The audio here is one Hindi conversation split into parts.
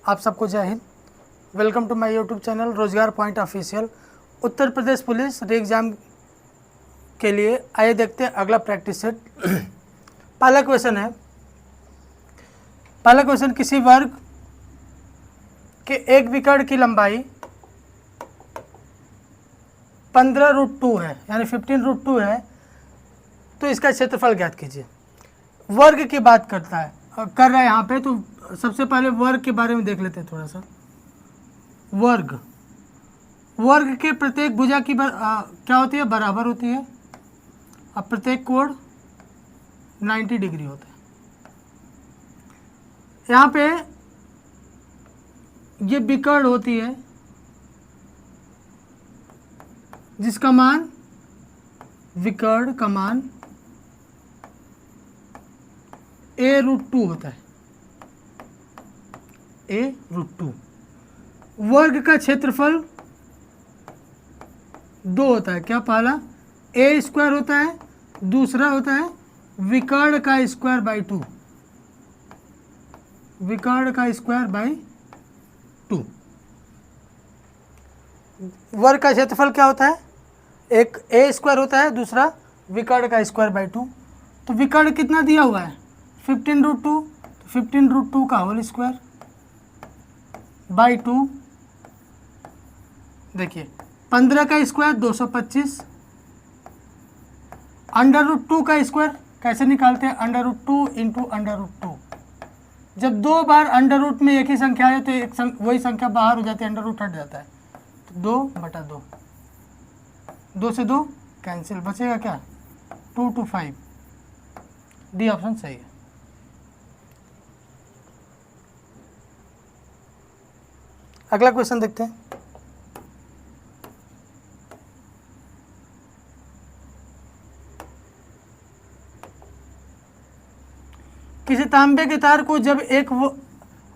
आप सबको जय हिंद। Welcome to my YouTube channel Rozgar point official. Uttar Pradesh police re exam के लिए आइए देखते हैं अगला प्रैक्टिस सेट। पहला क्वेश्चन है, पहला क्वेश्चन किसी वर्ग के एक विकर्ण की लंबाई 15√2 है, यानी 15√2 है, तो इसका क्षेत्रफल ज्ञात कीजिए। वर्ग की बात कर रहा है यहाँ पे, तो सबसे पहले वर्ग के बारे में देख लेते हैं थोड़ा सा। वर्ग के प्रत्येक भुजा की क्या होती है, बराबर होती है, और प्रत्येक कोण 90 डिग्री होता है। यहाँ पे ये विकर्ण होती है जिसका मान, विकर्ण का मान a√2 होता है, a√2। वर्ग का क्षेत्रफल 2 होता है, क्या, पहला a² होता है, दूसरा होता है विकर्ण का स्क्वायर बाई 2, विकर्ण का स्क्वायर बाई 2। वर्ग का क्षेत्रफल क्या होता है, एक a² होता है, दूसरा विकर्ण का स्क्वायर बाई 2। तो विकर्ण कितना दिया हुआ है, 15√2, तो 15√2 का होल स्क्वायर बाई 2। देखिए 15 का स्क्वायर 225, √2 का स्क्वायर कैसे निकालते हैं, √2 इंटू √2। जब दो बार अंडर में एक ही संख्या है तो वही संख्या बाहर हो जाती है, √ हट जाता है, तो 2/2, 2 से 2 कैंसिल, बचेगा क्या, 2 to 5। डी ऑप्शन सही है। अगला क्वेश्चन देखते हैं। किसी तांबे के तार को जब एक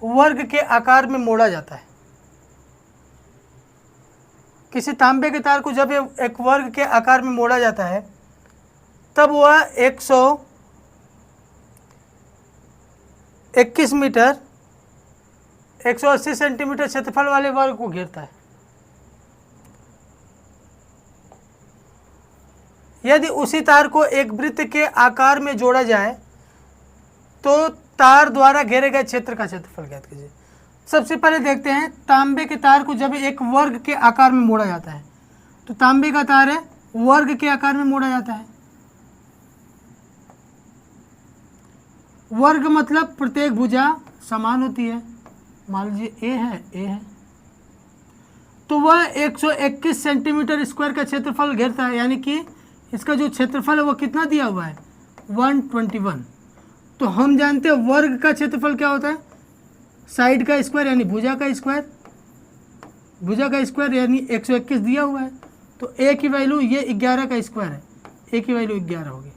वर्ग के आकार में मोड़ा जाता है, किसी तांबे के तार को जब एक वर्ग के आकार में मोड़ा जाता है, तब वह 121 मीटर 180 सेंटीमीटर क्षेत्रफल वाले वर्ग को घेरता है। यदि उसी तार को एक वृत्त के आकार में जोड़ा जाए तो तार द्वारा घेरे गए क्षेत्र का क्षेत्रफल ज्ञात कीजिए। सबसे पहले देखते हैं, तांबे के तार को जब एक वर्ग के आकार में मोड़ा जाता है, तो तांबे का तार है, वर्ग के आकार में मोड़ा जाता है। वर्ग मतलब प्रत्येक भुजा समान होती है। मान लीजिए ए है, तो वह 121 सेंटीमीटर स्क्वायर का क्षेत्रफल घेरता है, यानी कि इसका जो क्षेत्रफल है वो कितना दिया हुआ है, 121। तो हम जानते हैं वर्ग का क्षेत्रफल क्या होता है, साइड का स्क्वायर यानी भुजा का स्क्वायर, भुजा का स्क्वायर यानी 121 दिया हुआ है, तो ए की वैल्यू, ये 11 का स्क्वायर है, ए की वैल्यू 11 होगी,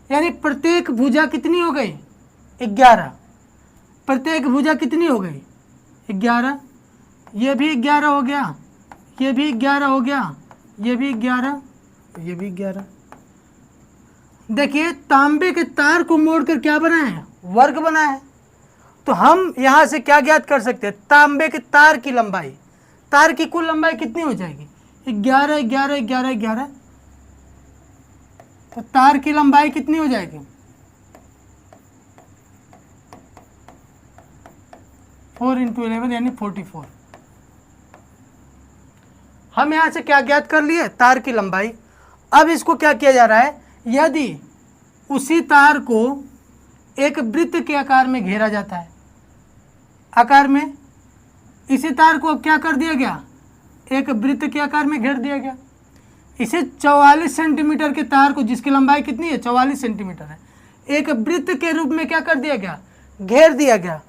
यानी प्रत्येक भुजा कितनी हो गई, 11। प्रत्येक भुजा कितनी हो गई, 11। ये भी 11 हो गया, ये भी 11 हो गया, ये भी 11, ये भी 11। देखिए तांबे के तार को मोड़कर क्या बनाया है, वर्ग बनाया है। तो हम यहाँ से क्या ज्ञात कर सकते हैं, तांबे के तार की लंबाई, तार की कुल लंबाई कितनी हो जाएगी, 11 11 11 11। तो तार की लंबाई कितनी हो जाएगी, 4 × 11 यानी 44। हम यहाँ से क्या ज्ञात कर लिए, तार की लंबाई। अब इसको क्या किया जा रहा है, यदि उसी तार को एक वृत्त के आकार में घेरा जाता है, आकार में, इसी तार को अब क्या कर दिया गया, एक वृत्त के आकार में घेर दिया गया। इसे 44 सेंटीमीटर के तार को, जिसकी लंबाई कितनी है, 44 सेंटीमीटर है, एक वृत्त के रूप में क्या कर दिया गया, घेर दिया गया।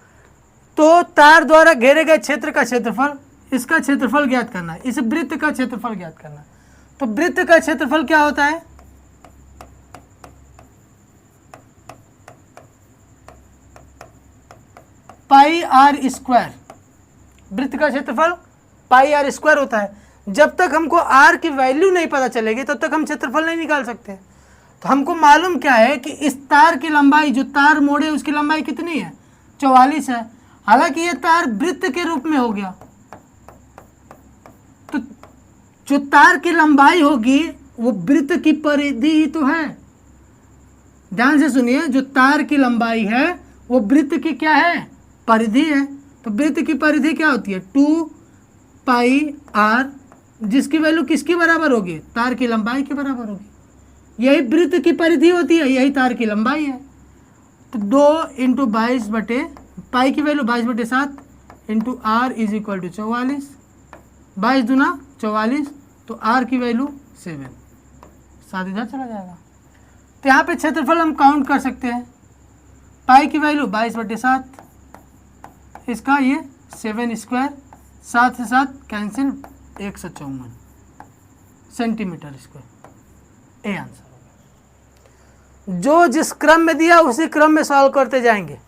तो तार द्वारा घेरे गए क्षेत्र का क्षेत्रफल, इसका क्षेत्रफल ज्ञात करना है, इस वृत्त का क्षेत्रफल ज्ञात करना है। तो वृत्त का क्षेत्रफल क्या होता है, πr²। वृत्त का क्षेत्रफल πr² होता है। जब तक हमको r की वैल्यू नहीं पता चलेगी तब तक हम क्षेत्रफल नहीं निकाल सकते। तो हमको मालूम क्या है कि इस तार की लंबाई, जो तार मोड़े उसकी लंबाई कितनी है, 44 है। हालांकि ये तार वृत्त के रूप में हो गया, तो जो तार की लंबाई होगी वो वृत्त की परिधि ही तो है। ध्यान से सुनिए, जो तार की लंबाई है वो वृत्त की क्या है, परिधि है। तो वृत्त की परिधि क्या होती है, 2 पाई आर, जिसकी वैल्यू किसकी बराबर होगी, तार की लंबाई के बराबर होगी। यही वृत्त की परिधि होती है, यही तार की लंबाई है। तो 2 इंटू 22 बटे पाई की value 22/7 into R is equal to 44, 22 दूना 44, तो आर की वैल्यू 7, 7 इधर चला जाएगा। तो यहाँ पे क्षेत्रफल हम काउंट कर सकते हैं, पाई की वैल्यू 22/7, इसका ये 7 स्क्वायर, 7 से 7 cancel, 154 centimetre square. A answer होगा। जो जिस क्रम में दिया उसी क्रम में सॉल्व करते जाएंगे,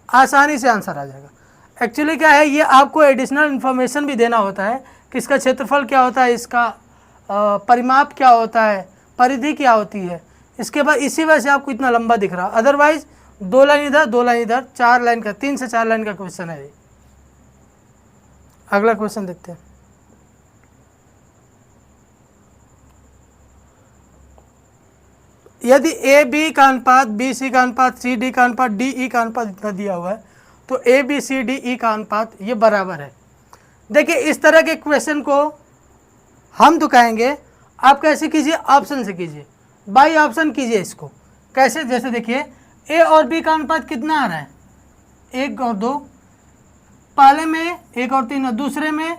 आसानी से आंसर आ जाएगा। एक्चुअली क्या है, ये आपको एडिशनल इन्फॉर्मेशन भी देना होता है कि इसका क्षेत्रफल क्या होता है, इसका परिमाप क्या होता है, परिधि क्या होती है। इसके बाद इसी वजह से आपको इतना लंबा दिख रहा, अदरवाइज 2 लाइन इधर 2 लाइन इधर, 4 लाइन का, 3 से 4 लाइन का क्वेश्चन है ये। अगला क्वेश्चन देखते हैं। यदि ए बी का अनुपात, बी सी का अनुपात, सी डी का अनुपात, डी ई का अनुपात इतना दिया हुआ है, तो A B C D E का अनुपात ये बराबर है। देखिए इस तरह के क्वेश्चन को हम तो कहेंगे आप कैसे कीजिए, ऑप्शन से कीजिए, बाई ऑप्शन कीजिए इसको। कैसे, जैसे देखिए ए और बी का अनुपात कितना आ रहा है, 1 और 2, पहले में 1 और 3 है, दूसरे में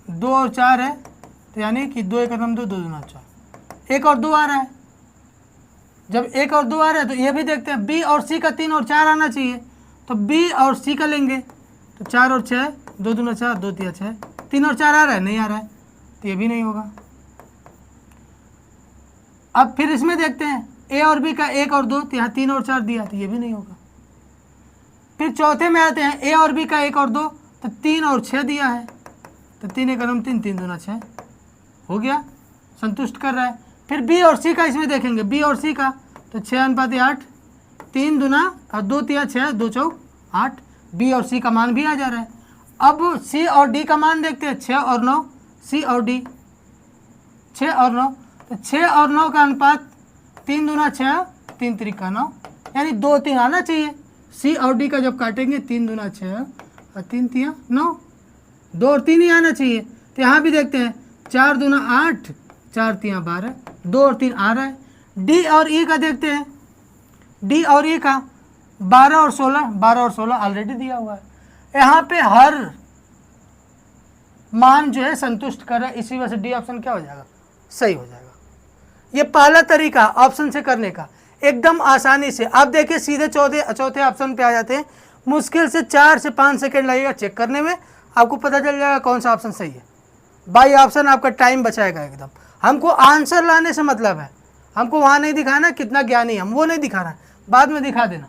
2 और 4 है, तो यानी कि 2 1 2 2 दूना 4, 1 और 2 आ रहा है। जब 1 और 2 आ रहा है तो ये भी देखते हैं, बी और सी का 3 और 4 आना चाहिए, तो बी और सी का लेंगे, तो 4 और 6, 2 दूना 4, 2 3 6, 3 और 4 आ रहा है, नहीं आ रहा है, तो ये भी नहीं होगा। अब फिर इसमें देखते हैं ए और बी का 1 और 2, तो यहाँ 3 और 4 दिया, तो ये भी नहीं होगा। फिर चौथे में आते हैं ए और बी का 1 और 2, तो 3 और 6 दिया है, तो 3 1 3, 3 दूना 6 हो गया, संतुष्ट कर रहा है। फिर बी और सी का इसमें देखेंगे, बी और सी का, तो 6:8, 3 दूना और 2 3 6, 2 4 8, बी और सी का मान भी आ जा रहा है। अब सी और डी का मान देखते हैं, 6 और 9, सी और डी 6 और 9, तो 6 और 9 का अनुपात 3 दूना 6, 3 3 9, यानी 2 3 आना चाहिए। सी और डी का जब काटेंगे 3 दूना 6 और 3 3 9, 2 और 3 ही आना चाहिए। तो यहाँ भी देखते हैं 4 दूना 8, 4 3 12, 2 और 3 आ रहा है। डी और ई का देखते हैं, डी और ई का 12 और 16, 12 और 16 ऑलरेडी दिया हुआ है। यहाँ पे हर मान जो है संतुष्ट कर रहा है, इसी वजह से डी ऑप्शन क्या हो जाएगा, सही हो जाएगा। ये पहला तरीका ऑप्शन से करने का, एकदम आसानी से। आप देखिए सीधे चौथे ऑप्शन पे आ जाते हैं, मुश्किल से 4 से 5 सेकंड लगेगा चेक करने में, आपको पता चल जाएगा कौन सा ऑप्शन सही है। बाई ऑप्शन आपका टाइम बचाएगा एकदम। हमको आंसर लाने से मतलब है, हमको वहाँ नहीं दिखाना कितना ज्ञानी हम, वो नहीं दिखाना है, बाद में दिखा देना।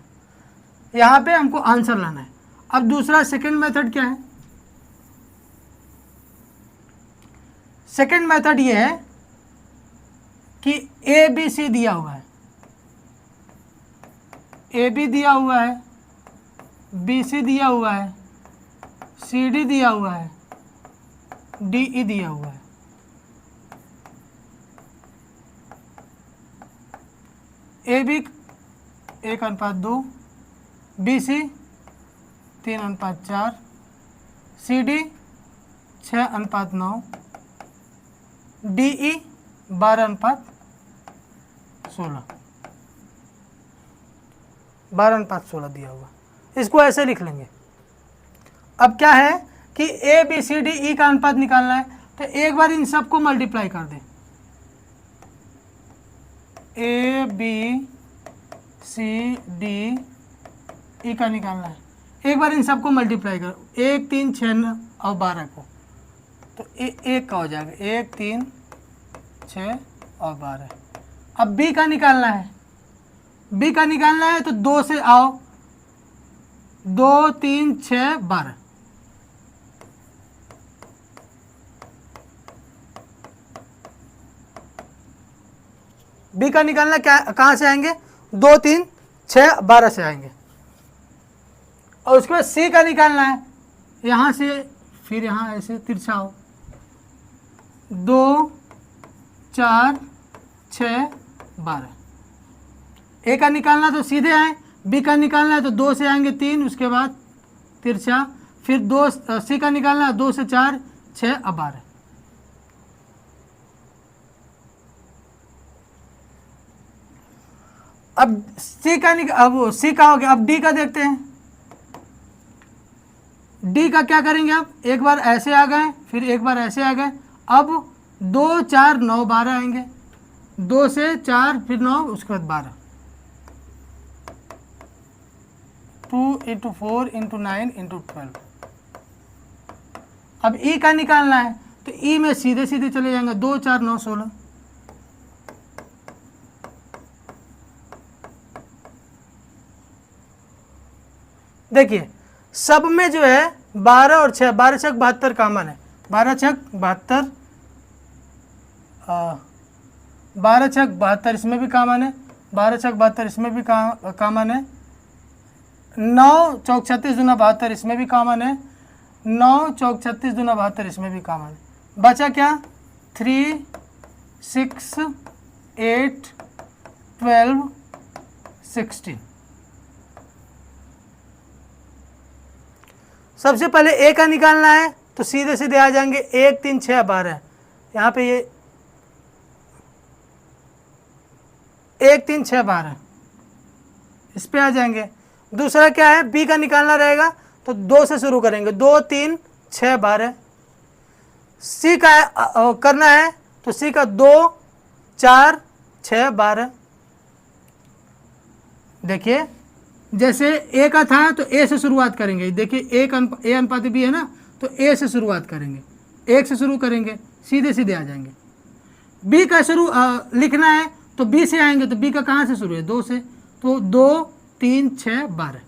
यहाँ पे हमको आंसर लाना है। अब दूसरा सेकंड मेथड क्या है, सेकंड मेथड ये है कि ए बी सी दिया हुआ है, ए बी दिया हुआ है, बी सी दिया हुआ है, सी डी दिया हुआ है, डी ई दिया हुआ है। A B 1:2, B C 3:4, C D 6:9, D E 12:16, 12:16 दिया हुआ। इसको ऐसे लिख लेंगे। अब क्या है कि A B C D E का अनुपात निकालना है, तो एक बार इन सबको मल्टीप्लाई कर दें। A B C D E का निकालना है, एक बार इन सबको मल्टीप्लाई करो, 1 3 6 और 12 को, तो 1 का हो जाएगा, 1 3 6 और 12। अब बी का निकालना है, बी का निकालना है तो 2 से आओ, 2 3 6 12, बी का निकालना क्या, कहाँ से आएंगे, 2 3 6 12 से आएंगे। और उसके बाद सी का निकालना है, यहाँ से फिर यहाँ ऐसे तिरछा हो, 2 4 6 12। ए का निकालना तो सीधे आए, बी का निकालना है तो 2 से आएंगे 3, उसके बाद तिरछा, फिर 2 सी का निकालना है 2 से 4 6 अब 12। अब सी का अब सी का हो गया। अब डी का देखते हैं। डी का क्या करेंगे, अब एक बार ऐसे आ गए, फिर एक बार ऐसे आ गए, अब 2 4 9 12 आएंगे, 2 से 4 फिर 9 उसके बाद 12, 2 × 4 × 9 × 12। अब ई का निकालना है तो ई में सीधे सीधे चले जाएंगे, 2 4 9 16। देखिए सब में जो है 12 और 6, 12 6 72 कॉमन है, 12 6 72, 12 6 72 इसमें भी कॉमन है, 12 6 72 इसमें भी कॉमन है, 9 चौक 36 दूना 72 इसमें भी कॉमन है, 9 चौक 36 दूना 72 इसमें भी कॉमन है। बचा क्या, 3 6 8 12 16। सबसे पहले ए का निकालना है तो सीधे सीधे आ जाएंगे, 1 3 6 12, यहाँ पे ये 1 3 6 12 इस पे आ जाएंगे। दूसरा क्या है, बी का निकालना रहेगा तो 2 से शुरू करेंगे, 2 3 6 12। सी का करना है तो सी का 2 4 6 12। देखिए जैसे ए का था तो ए से शुरुआत करेंगे, देखिए ए अनुपात बी है ना, तो ए से शुरुआत करेंगे, 1 से शुरू करेंगे, सीधे सीधे आ जाएंगे। बी का शुरू लिखना है तो बी से आएंगे, तो बी का कहाँ से शुरू है, 2 से, तो 2 3 6 12।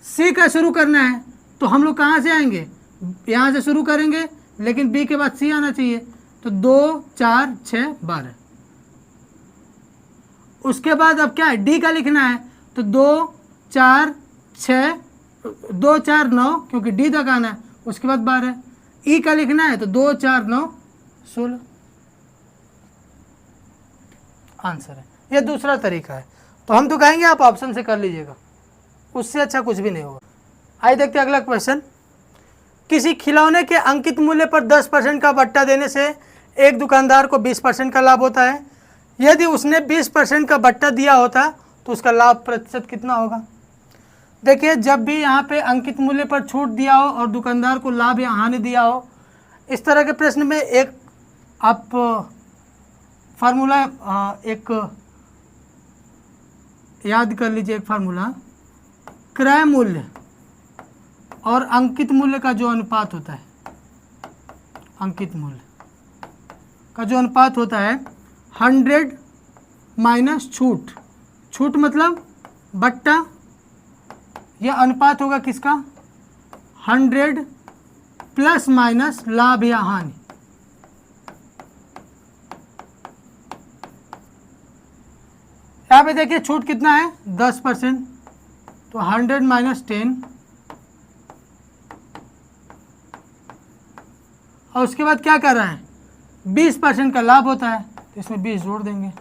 सी का शुरू करना है तो हम लोग कहाँ से आएंगे, यहाँ से शुरू करेंगे, लेकिन बी के बाद सी आना चाहिए, तो 2 4 6 12। उसके बाद अब क्या है, डी का लिखना है तो 2 4 6 2 4 9, क्योंकि डी तक आना है, उसके बाद 12। ई का लिखना है तो 2 4 9 16 आंसर है। ये दूसरा तरीका है, तो हम तो कहेंगे आप ऑप्शन से कर लीजिएगा, उससे अच्छा कुछ भी नहीं होगा। आइए देखते हैं अगला क्वेश्चन। किसी खिलौने के अंकित मूल्य पर 10% का बट्टा देने से एक दुकानदार को 20% का लाभ होता है। यदि उसने 20% का बट्टा दिया होता तो उसका लाभ प्रतिशत कितना होगा। देखिए जब भी यहाँ पे अंकित मूल्य पर छूट दिया हो और दुकानदार को लाभ या हानि दिया हो, इस तरह के प्रश्न में एक आप फार्मूला एक याद कर लीजिए, एक फार्मूला, क्रय मूल्य और अंकित मूल्य का जो अनुपात होता है, अंकित मूल्य का जो अनुपात होता है 100 माइनस छूट, छूट मतलब बट्टा, यह अनुपात होगा किसका, 100 प्लस माइनस लाभ या हानि। यहाँ पे देखिए छूट कितना है 10%, तो 100 माइनस 10, और उसके बाद क्या कर रहा है, 20% का लाभ होता है तो इसमें 20 जोड़ देंगे,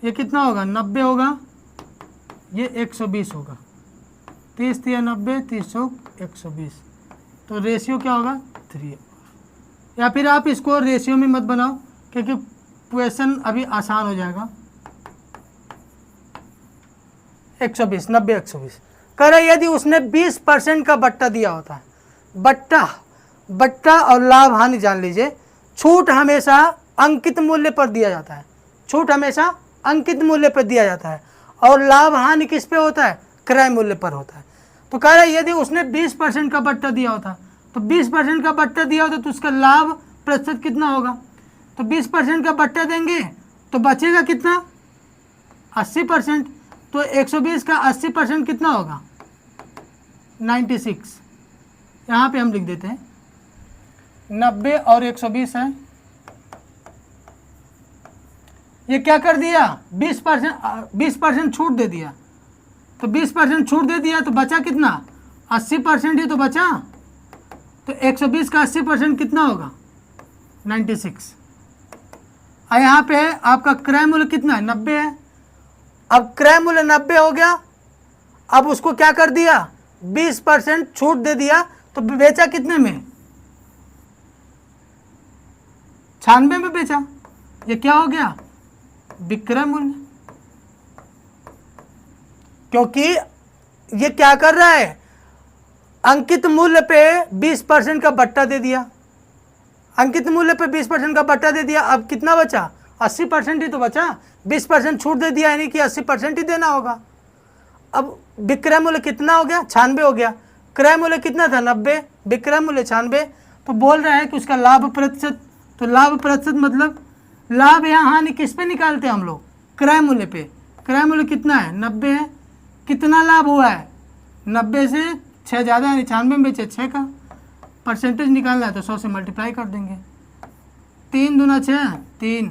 ये कितना होगा 90 होगा, ये 120 होगा, 30 3 90, 30 120, तो रेशियो क्या होगा 3। या फिर आप इसको रेशियो में मत बनाओ क्योंकि क्वेश्चन अभी आसान हो जाएगा। 120 90 120 कह रहे यदि उसने 20% का बट्टा दिया होता है, बट्टा और लाभ हानि जान लीजिए, छूट हमेशा अंकित मूल्य पर दिया जाता है, छूट हमेशा अंकित मूल्य पर दिया जाता है, और लाभ हानि किस पे होता है, क्रय मूल्य पर होता है। तो कह रहे यदि उसने 20% का बट्टा दिया होता, तो 20% का बट्टा दिया होता तो उसका लाभ प्रतिशत कितना होगा, तो 20% का बट्टा देंगे तो बचेगा कितना 80%, तो 120 का 80% कितना होगा 96। यहाँ पे हम लिख देते हैं 90 और 120 है, ये क्या कर दिया 20% छूट दे दिया, तो 20% छूट दे दिया तो बचा कितना, 80% ही तो बचा। तो 120 का 80% कितना होगा, 96। और यहाँ पे आपका क्रय मूल्य कितना है, 90 है। अब क्रय मूल्य 90 हो गया, अब उसको क्या कर दिया, 20% छूट दे दिया, तो बेचा कितने में, 96 में बेचा। ये क्या हो गया, विक्रय मूल्य, क्योंकि ये क्या कर रहा है, अंकित मूल्य पे 20% का बट्टा दे दिया, अंकित मूल्य पे 20% का बट्टा दे दिया। अब कितना बचा, 80% ही तो बचा, 20% छूट दे दिया, यानी कि 80% ही देना होगा। अब विक्रय मूल्य कितना हो गया, 96 हो गया। क्रय मूल्य कितना था, 90, विक्रय मूल्य 96। तो बोल रहा है कि उसका लाभ प्रतिशत, तो लाभ प्रतिशत मतलब लाभ या हानि किस पे निकालते हैं हम लोग, क्रय मूल्य पे। क्रय मूल्य कितना है, 90 है। कितना लाभ हुआ है, 90 से 6 ज़्यादा है, 96 में बेचे 6 का परसेंटेज निकालना है, तो 100 से मल्टीप्लाई कर देंगे। 3 दूना 6, 3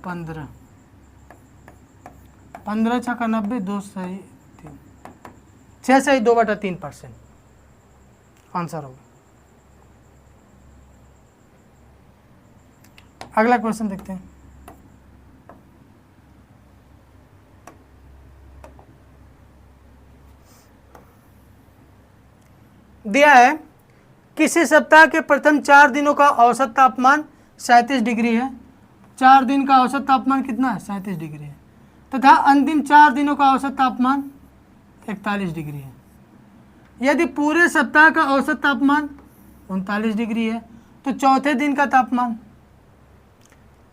15, 15 छक्का 90, 2 सही 3, 6 सही 2/3% आंसर होगा। अगला क्वेश्चन देखते हैं। दिया है किसी सप्ताह के प्रथम 4 दिनों का औसत तापमान 37 डिग्री है। 4 दिन का औसत तापमान कितना है, 37 डिग्री है, तथा अंतिम 4 दिनों का औसत तापमान 41 डिग्री है। यदि पूरे सप्ताह का औसत तापमान 39 डिग्री है, तो चौथे दिन का तापमान,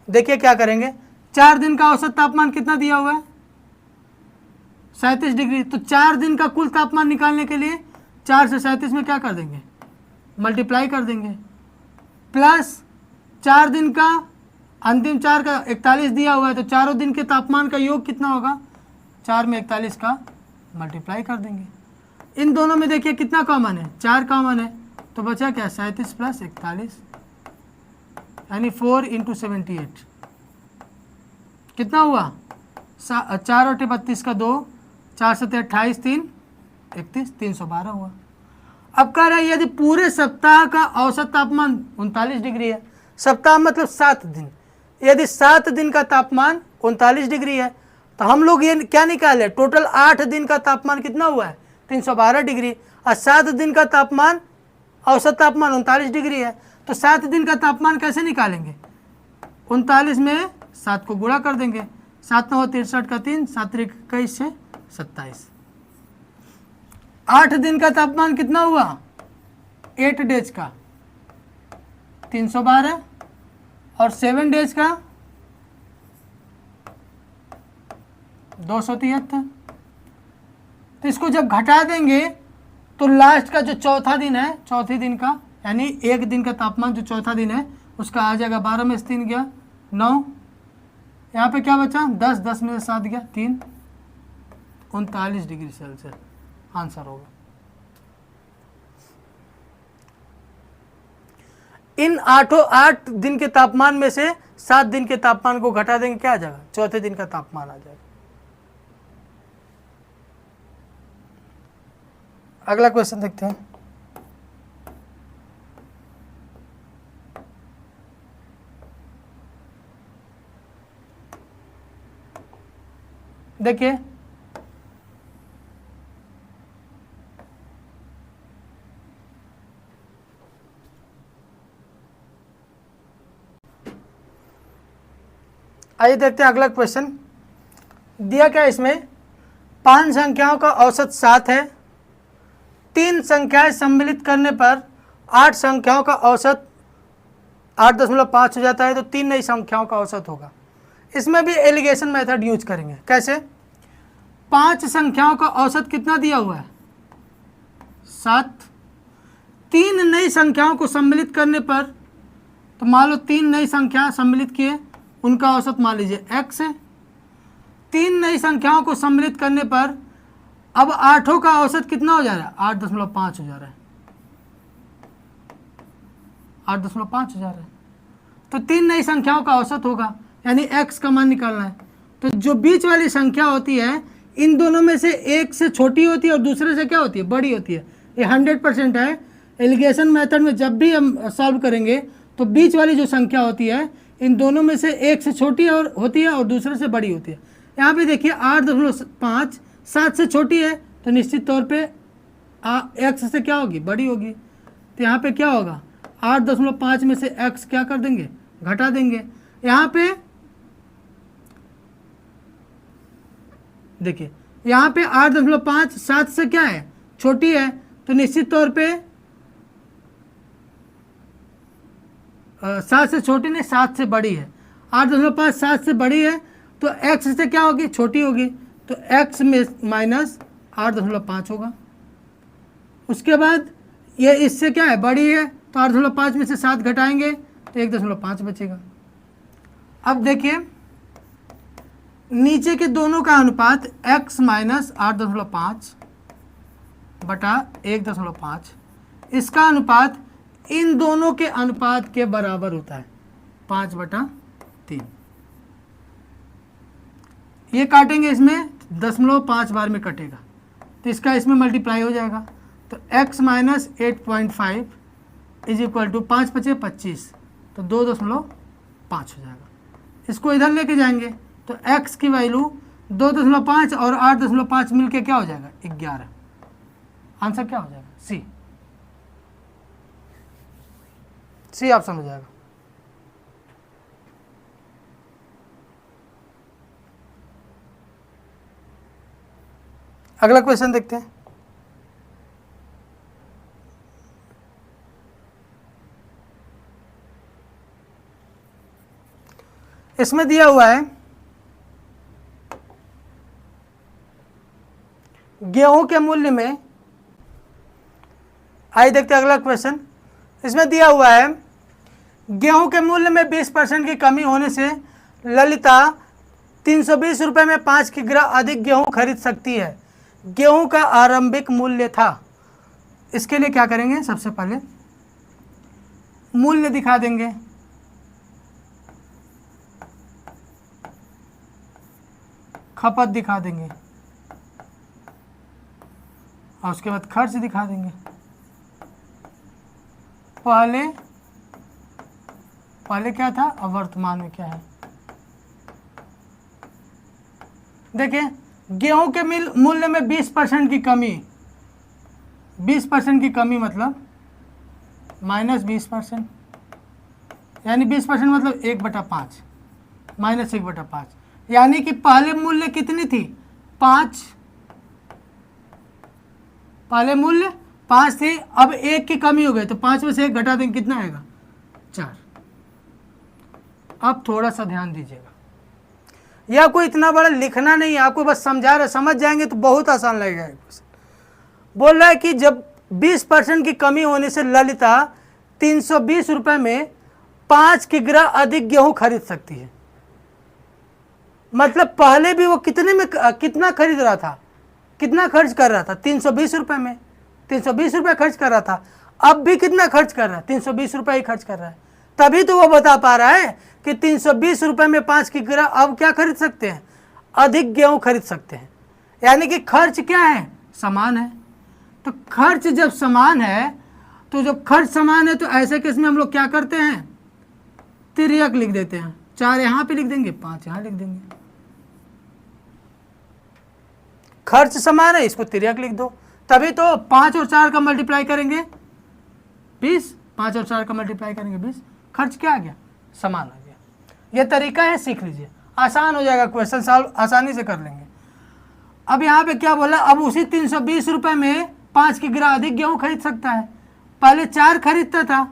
देखिए क्या करेंगे, 4 दिन का औसत तापमान कितना दिया हुआ है, 37 डिग्री। तो 4 दिन का कुल तापमान निकालने के लिए 4 से 37 में क्या कर देंगे, मल्टीप्लाई कर देंगे, प्लस 4 दिन का अंतिम 4 का 41 दिया हुआ है, तो चारों दिन के तापमान का योग कितना होगा, 4 में 41 का मल्टीप्लाई कर देंगे। इन दोनों में देखिए कितना कॉमन है, 4 कॉमन है, तो बचा क्या, 37 प्लस 41, यानी 4 × 78 कितना हुआ, 4 और 32 का 2, 4 से 28, 3 31, 312 हुआ। अब कह रहा है यदि पूरे सप्ताह का औसत तापमान 39 डिग्री है, सप्ताह मतलब 7 दिन, यदि 7 दिन का तापमान 39 डिग्री है, तो हम लोग ये क्या निकाले, टोटल 8 दिन का तापमान कितना हुआ है, 312 डिग्री, और 7 दिन का तापमान औसत तापमान 39 डिग्री है। तो 7 दिन का तापमान कैसे निकालेंगे, 39 में 7 को गुणा कर देंगे, 7 9 63 का 3, 7 21 से 27। 8 दिन का तापमान कितना हुआ, 8 डेज का 312, और 7 डेज का 273। तो इसको जब घटा देंगे तो लास्ट का जो चौथा दिन है, चौथे दिन का यानी एक दिन का तापमान जो चौथा दिन है उसका आ जाएगा 12 में से 3 गया 9, यहाँ पे क्या बचा 10, 10 में से 7 गया 3, 39 डिग्री सेल्सियस आंसर होगा। इन 8 दिन के तापमान में से 7 दिन के तापमान को घटा देंगे, क्या आ जाएगा, चौथे दिन का तापमान आ जाएगा। अगला क्वेश्चन देखते हैं। देखिए आइए देखते हैं अगला क्वेश्चन। दिया क्या इसमें, 5 संख्याओं का औसत 7 है, 3 संख्याएं सम्मिलित करने पर 8 संख्याओं का औसत 8.5 हो जाता है, तो 3 नई संख्याओं का औसत होगा। इसमें भी एलिगेशन मेथड यूज करेंगे। कैसे, 5 संख्याओं का औसत कितना दिया हुआ है 7, 3 नई संख्याओं को सम्मिलित करने पर, तो मान लो 3 नई संख्या सम्मिलित किए, उनका औसत मान लीजिए x है। 3 नई संख्याओं को सम्मिलित करने पर अब 8 का औसत कितना हो जा रहा है, 8.5 हो जा रहा है, 8.5 हो जा रहा है। तो 3 नई संख्याओं का औसत होगा, यानी x का मान निकालना है। तो जो बीच वाली संख्या होती है इन दोनों में से एक से छोटी होती है और दूसरे से क्या होती है, बड़ी होती है। ये 100% है। एलिगेशन मेथड में जब भी हम सॉल्व करेंगे तो बीच वाली जो संख्या होती है इन दोनों में से एक से छोटी और होती है और दूसरे से बड़ी होती है। यहाँ पे देखिए 8.5 7 से छोटी है तो निश्चित तौर पे x से क्या होगी, बड़ी होगी। तो यहाँ पे क्या होगा, 8.5 में से x क्या कर देंगे, घटा देंगे। यहाँ पे देखिए यहाँ पे 8.5 7 से क्या है, छोटी है, तो निश्चित तौर पे 7 से छोटी नहीं 7 से बड़ी है। 8.5 7 से बड़ी है तो x से क्या होगी, छोटी होगी, तो x में माइनस 8.5 होगा। उसके बाद ये इससे क्या है, बड़ी है, तो 8.5 में से 7 घटाएंगे तो 1.5 बचेगा। अब देखिए नीचे के दोनों का अनुपात x माइनस 8.5 बटा 1.5, इसका अनुपात इन दोनों के अनुपात के बराबर होता है 5/3। ये काटेंगे इसमें 0.5 बार में कटेगा तो इसका इसमें मल्टीप्लाई हो जाएगा। तो x minus 8.5 is equal to 5 × 5 = 25, तो 2.5 हो जाएगा। इसको इधर लेके जाएंगे तो x की वैल्यू 2.5 और 8.5 मिलके क्या हो जाएगा, 11। आंसर क्या हो जाएगा, सी ऑप्शन हो जाएगा। अगला क्वेश्चन देखते हैं। इसमें दिया हुआ है गेहूं के मूल्य में, आइए देखते हैं अगला क्वेश्चन। इसमें दिया हुआ है गेहूं के मूल्य में 20% की कमी होने से ललिता 320 रुपये में 5 किग्रा अधिक गेहूं खरीद सकती है। गेहूं का आरंभिक मूल्य था। इसके लिए क्या करेंगे, सबसे पहले मूल्य दिखा देंगे, खपत दिखा देंगे और उसके बाद खर्च दिखा देंगे। पहले क्या था और वर्तमान में क्या है। देखिए गेहूं के मूल्य में 20% की कमी, 20% की कमी मतलब माइनस 20%, यानी 20% मतलब 1/5 माइनस 1/5, यानी कि पहले मूल्य कितनी थी, 5। पहले मूल्य 5 थी, अब 1 की कमी हो गई तो 5 में से 1 घटा देंगे, कितना आएगा, 4। अब थोड़ा सा ध्यान दीजिएगा, यह कोई इतना बड़ा लिखना नहीं है, आपको बस समझा रहा, समझ जाएंगे तो बहुत आसान लगेगा। बोल रहा है कि जब 20% की कमी होने से ललिता 320 रुपये में 5 किग्रा अधिक गेहूं खरीद सकती है। मतलब पहले भी वो कितने में कितना खरीद रहा था, कितना खर्च कर रहा था, 320 रुपये में 320 रुपये खर्च कर रहा था। अब भी कितना खर्च कर रहा है, 320 रुपये ही खर्च कर रहा है। तभी तो वो बता पा रहा है कि 320 रुपये में 5 किग्रा अब क्या खरीद सकते हैं, अधिक गेहूं खरीद सकते हैं। यानी कि खर्च क्या है, समान है। तो खर्च जब समान है, तो जब खर्च समान है तो ऐसे केस में हम लोग क्या करते हैं, तिर्यक लिख देते हैं। 4 यहाँ पे लिख देंगे, 5 यहाँ लिख देंगे। खर्च समान है, इसको तिर्यक लिख दो। तभी तो 5 और 4 का मल्टीप्लाई करेंगे 20, 5 और 4 का मल्टीप्लाई करेंगे 20, खर्च क्या आ गया, समान आ गया। यह तरीका है, सीख लीजिए, आसान हो जाएगा, क्वेश्चन सॉल्व आसानी से कर लेंगे। अब यहाँ पे क्या बोला, अब उसी 320 रुपये में 5 किग्रा अधिक गेहूं खरीद सकता है। पहले 4 खरीदता था,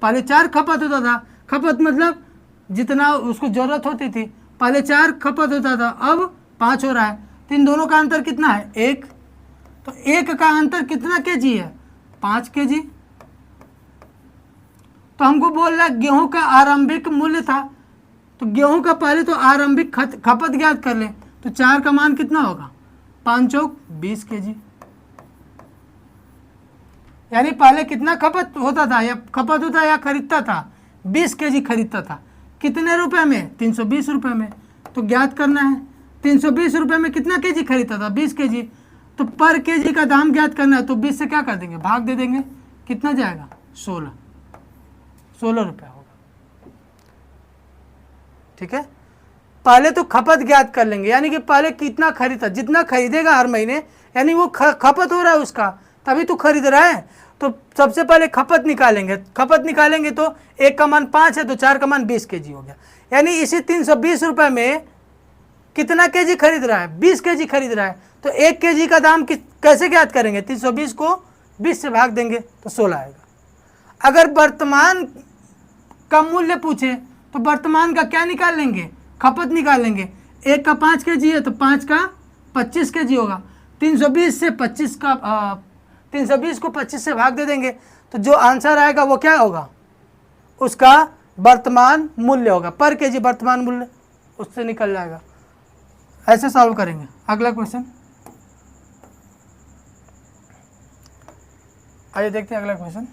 पहले 4 खपत होता था। खपत मतलब जितना उसको जरूरत होती थी, पहले 4 खपत होता था, अब 5 हो रहा है। तो इन दोनों का अंतर कितना है, 1। तो 1 का अंतर कितना केजी है, 5 केजी। तो हमको बोल रहा है गेहूं का आरंभिक मूल्य था, तो गेहूं का पहले तो आरंभिक खपत ज्ञात कर लें। तो 4 का मान कितना होगा, 5 चौक 20 केजी। यानी पहले कितना खपत होता था, या खरीदता था, 20 केजी खरीदता था। कितने रुपए में, 320 रुपये में। तो ज्ञात करना है। 320 रुपये में कितना केजी खरीदता था? 20 केजी। तो पर केजी का दाम ज्ञात करना है, तो 20 से क्या कर देंगे? भाग दे देंगे। कितना जाएगा? 16 रुपया होगा। ठीक है, पहले तो खपत ज्ञात कर लेंगे, यानी कि पहले कितना खरीदा, जितना खरीदेगा हर महीने, यानी वो खपत हो रहा है उसका, तभी तो खरीद रहा है। तो सबसे पहले खपत निकालेंगे। खपत निकालेंगे तो 1 का मान 5 है, तो 4 का मान 20 केजी हो गया। यानी इसी 320 रुपये में कितना केजी खरीद रहा है? 20 केजी खरीद रहा है। तो 1 केजी का दाम कैसे ज्ञात करेंगे? 320 को 20 से भाग देंगे तो 16 आएगा। अगर वर्तमान का मूल्य पूछे तो वर्तमान का क्या निकाल लेंगे? खपत निकाल लेंगे। 1 का 5 केजी है तो 5 का 25 केजी होगा। 320 से 25 का 320 को 25 से भाग दे देंगे, तो जो आंसर आएगा वो क्या होगा? उसका वर्तमान मूल्य होगा, पर केजी वर्तमान मूल्य, उससे निकल जाएगा। ऐसे सॉल्व करेंगे। अगला क्वेश्चन आइए देखते हैं। अगला क्वेश्चन,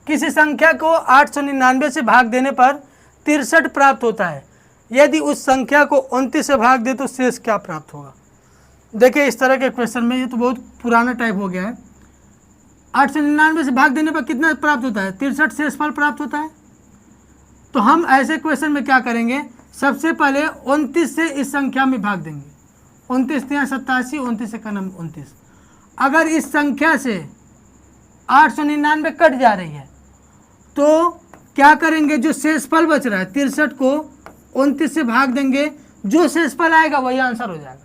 किसी संख्या को 899 से भाग देने पर 63 प्राप्त होता है। यदि उस संख्या को 29 से भाग दे तो शेष क्या प्राप्त होगा? देखिए, इस तरह के क्वेश्चन में, ये तो बहुत पुराना टाइप हो गया है। 899 से भाग देने पर कितना प्राप्त होता है? 63 शेषफल प्राप्त होता है। तो हम ऐसे क्वेश्चन में क्या करेंगे? सबसे पहले 29 से इस संख्या में भाग देंगे। 29 या 87, 29 से कम 29। अगर इस संख्या से 899 कट जा रही है तो क्या करेंगे? जो शेषफल बच रहा है 63 को 29 से भाग देंगे, जो शेषफल आएगा वही आंसर हो जाएगा।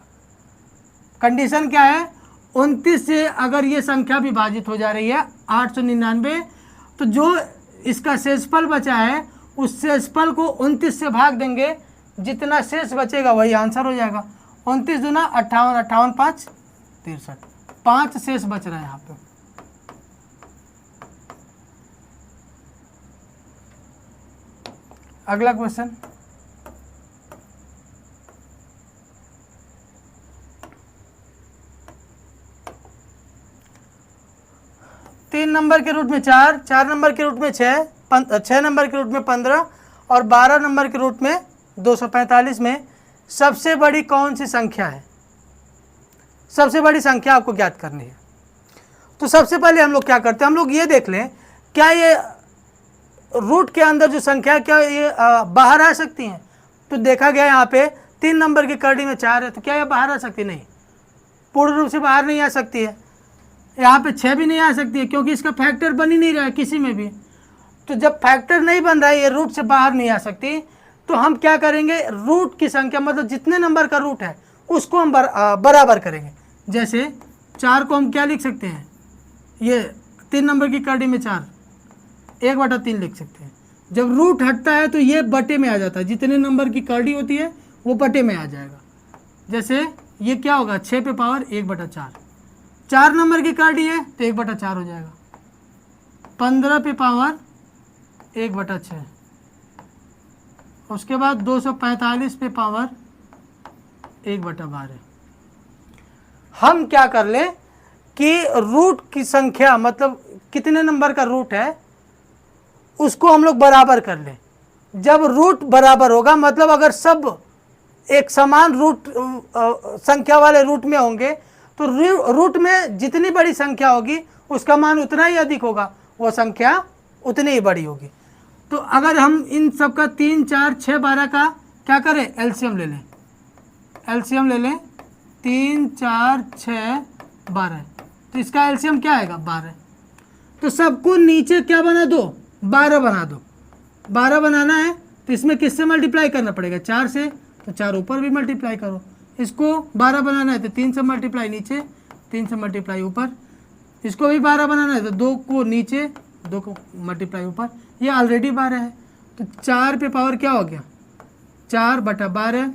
कंडीशन क्या है? 29 से अगर ये संख्या विभाजित हो जा रही है 899, तो जो इसका शेषफल बचा है उस शेषफल को 29 से भाग देंगे, जितना शेष बचेगा वही आंसर हो जाएगा। 29 दूना 58, 58 5 63, 5 शेष बच रहा है यहाँ पे। अगला क्वेश्चन, तीन नंबर के रूट में 4, 4 नंबर के रूट में 6, 6 नंबर के रूट में 15 और 12 नंबर के रूट में 245 में सबसे बड़ी कौन सी संख्या है? सबसे बड़ी संख्या आपको ज्ञात करनी है। तो सबसे पहले हम लोग क्या करते हैं? हम लोग ये देख लें, क्या ये रूट के अंदर जो संख्या, क्या ये बाहर आ सकती हैं? तो देखा गया यहाँ पे 3 नंबर की करड़ी में 4 है, तो क्या ये बाहर आ सकती? नहीं, पूर्ण रूप से बाहर नहीं आ सकती है। यहाँ पे 6 भी नहीं आ सकती है, क्योंकि इसका फैक्टर बन ही नहीं रहा है किसी में भी। तो जब फैक्टर नहीं बन रहा है, ये रूट से बाहर नहीं आ सकती, तो हम क्या करेंगे? रूट की संख्या, मतलब जितने नंबर का रूट है उसको हम बराबर करेंगे। जैसे 4 को हम क्या लिख सकते हैं? ये 3 नंबर की करड़ी में 4, 1/3 लिख सकते हैं। जब रूट हटता है तो ये बटे में आ जाता है, जितने नंबर की करड़ी होती है वो बटे में आ जाएगा। जैसे ये क्या होगा? 6 पे पावर 1/4, 4 नंबर की करड़ी है तो 1/4 हो जाएगा। 15 पे पावर 1/6, उसके बाद 245 पे पावर 1/12। हम क्या कर ले कि रूट की संख्या, मतलब कितने नंबर का रूट है उसको हम लोग बराबर कर ले। जब रूट बराबर होगा, मतलब अगर सब एक समान रूट संख्या वाले रूट में होंगे, तो रूट में जितनी बड़ी संख्या होगी उसका मान उतना ही अधिक होगा, वो संख्या उतनी ही बड़ी होगी। तो अगर हम इन सब का 3, 4, 6, 12 का क्या करें? एलसीएम ले लें। एलसीएम ले लें, 3, 4, 6, 12, तो इसका एलसीएम क्या आएगा? 12। तो सबको नीचे क्या बना दो? 12 बना दो। 12 बनाना है तो इसमें किससे मल्टीप्लाई करना पड़ेगा? 4 से, तो 4 ऊपर भी मल्टीप्लाई करो। इसको 12 बनाना है तो 3 से मल्टीप्लाई नीचे, 3 से मल्टीप्लाई ऊपर। इसको भी 12 बनाना है तो 2 को नीचे, 2 को मल्टीप्लाई ऊपर। ये ऑलरेडी 12 है, तो 4 पे पावर क्या हो गया? 4/12,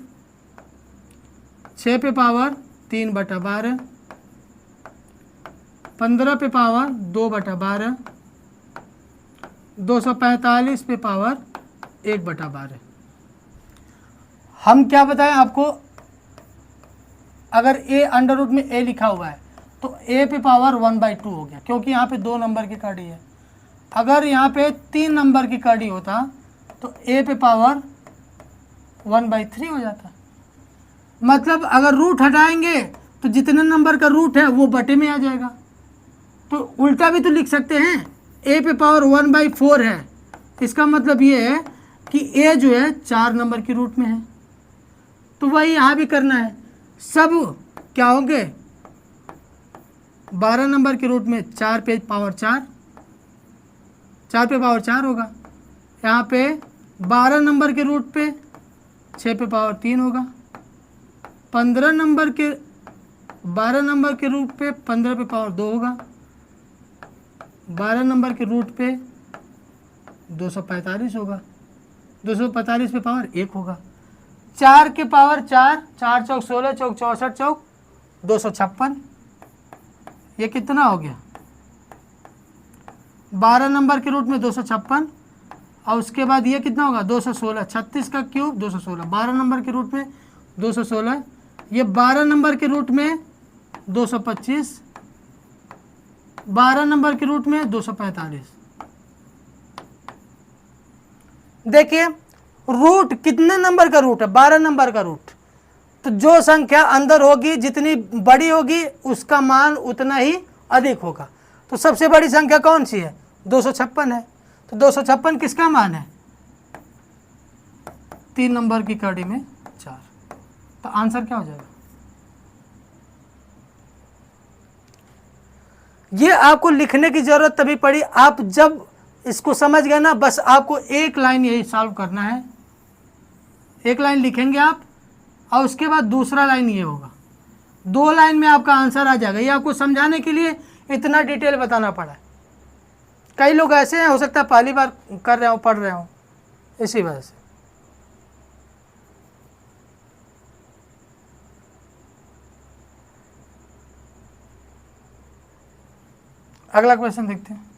6 पे पावर 3/12, 15 पे पावर 2/12, 245 पे पावर 1/12। हम क्या बताएं आपको? अगर a अंडर रूट में a लिखा हुआ है तो a पे पावर 1/2 हो गया, क्योंकि यहाँ पे 2 नंबर की कड़ी है। अगर यहाँ पे 3 नंबर की कड़ी होता तो a पे पावर 1/3 हो जाता। मतलब अगर रूट हटाएंगे तो जितने नंबर का रूट है वो बटे में आ जाएगा। तो उल्टा भी तो लिख सकते हैं, a पे पावर 1/4 है, इसका मतलब ये है कि a जो है 4 नंबर की रूट में है। तो वही यहाँ भी करना है, सब क्या होंगे 12 नंबर के रूट में 4 पे पावर 4, 4 पे पावर 4 होगा। यहाँ पे 12 नंबर के रूट पे 6 पे पावर 3 होगा। 15 नंबर के 12 नंबर के रूट पे 15 पे पावर 2 होगा। 12 नंबर के रूट पे 245 होगा। 245 पे पावर 1 होगा। 4 के पावर 4, 4 चौक 16, चौक 64, चौक 256। ये कितना हो गया 12 नंबर के रूट में 256, और उसके बाद ये कितना होगा 216। 36 का क्यूब 216, 12 नंबर के रूट में 216, ये 12 नंबर के रूट में 225, 12 नंबर के रूट में 245। देखिए रूट कितने नंबर का रूट है, 12 नंबर का रूट। तो जो संख्या अंदर होगी जितनी बड़ी होगी उसका मान उतना ही अधिक होगा। तो सबसे बड़ी संख्या कौन सी है 256 है। तो 256 किसका मान है 3 नंबर की कड़ी में 4। तो आंसर क्या हो जाएगा, ये आपको लिखने की जरूरत तभी पड़ी, आप जब इसको समझ गए ना, बस आपको एक लाइन यही सॉल्व करना है। एक लाइन लिखेंगे आप और उसके बाद दूसरा लाइन ये होगा, 2 लाइन में आपका आंसर आ जाएगा। ये आपको समझाने के लिए इतना डिटेल बताना पड़ा है। कई लोग ऐसे हैं, हो सकता है पहली बार कर रहे हो, पढ़ रहे हो, इसी वजह से। अगला क्वेश्चन देखते हैं।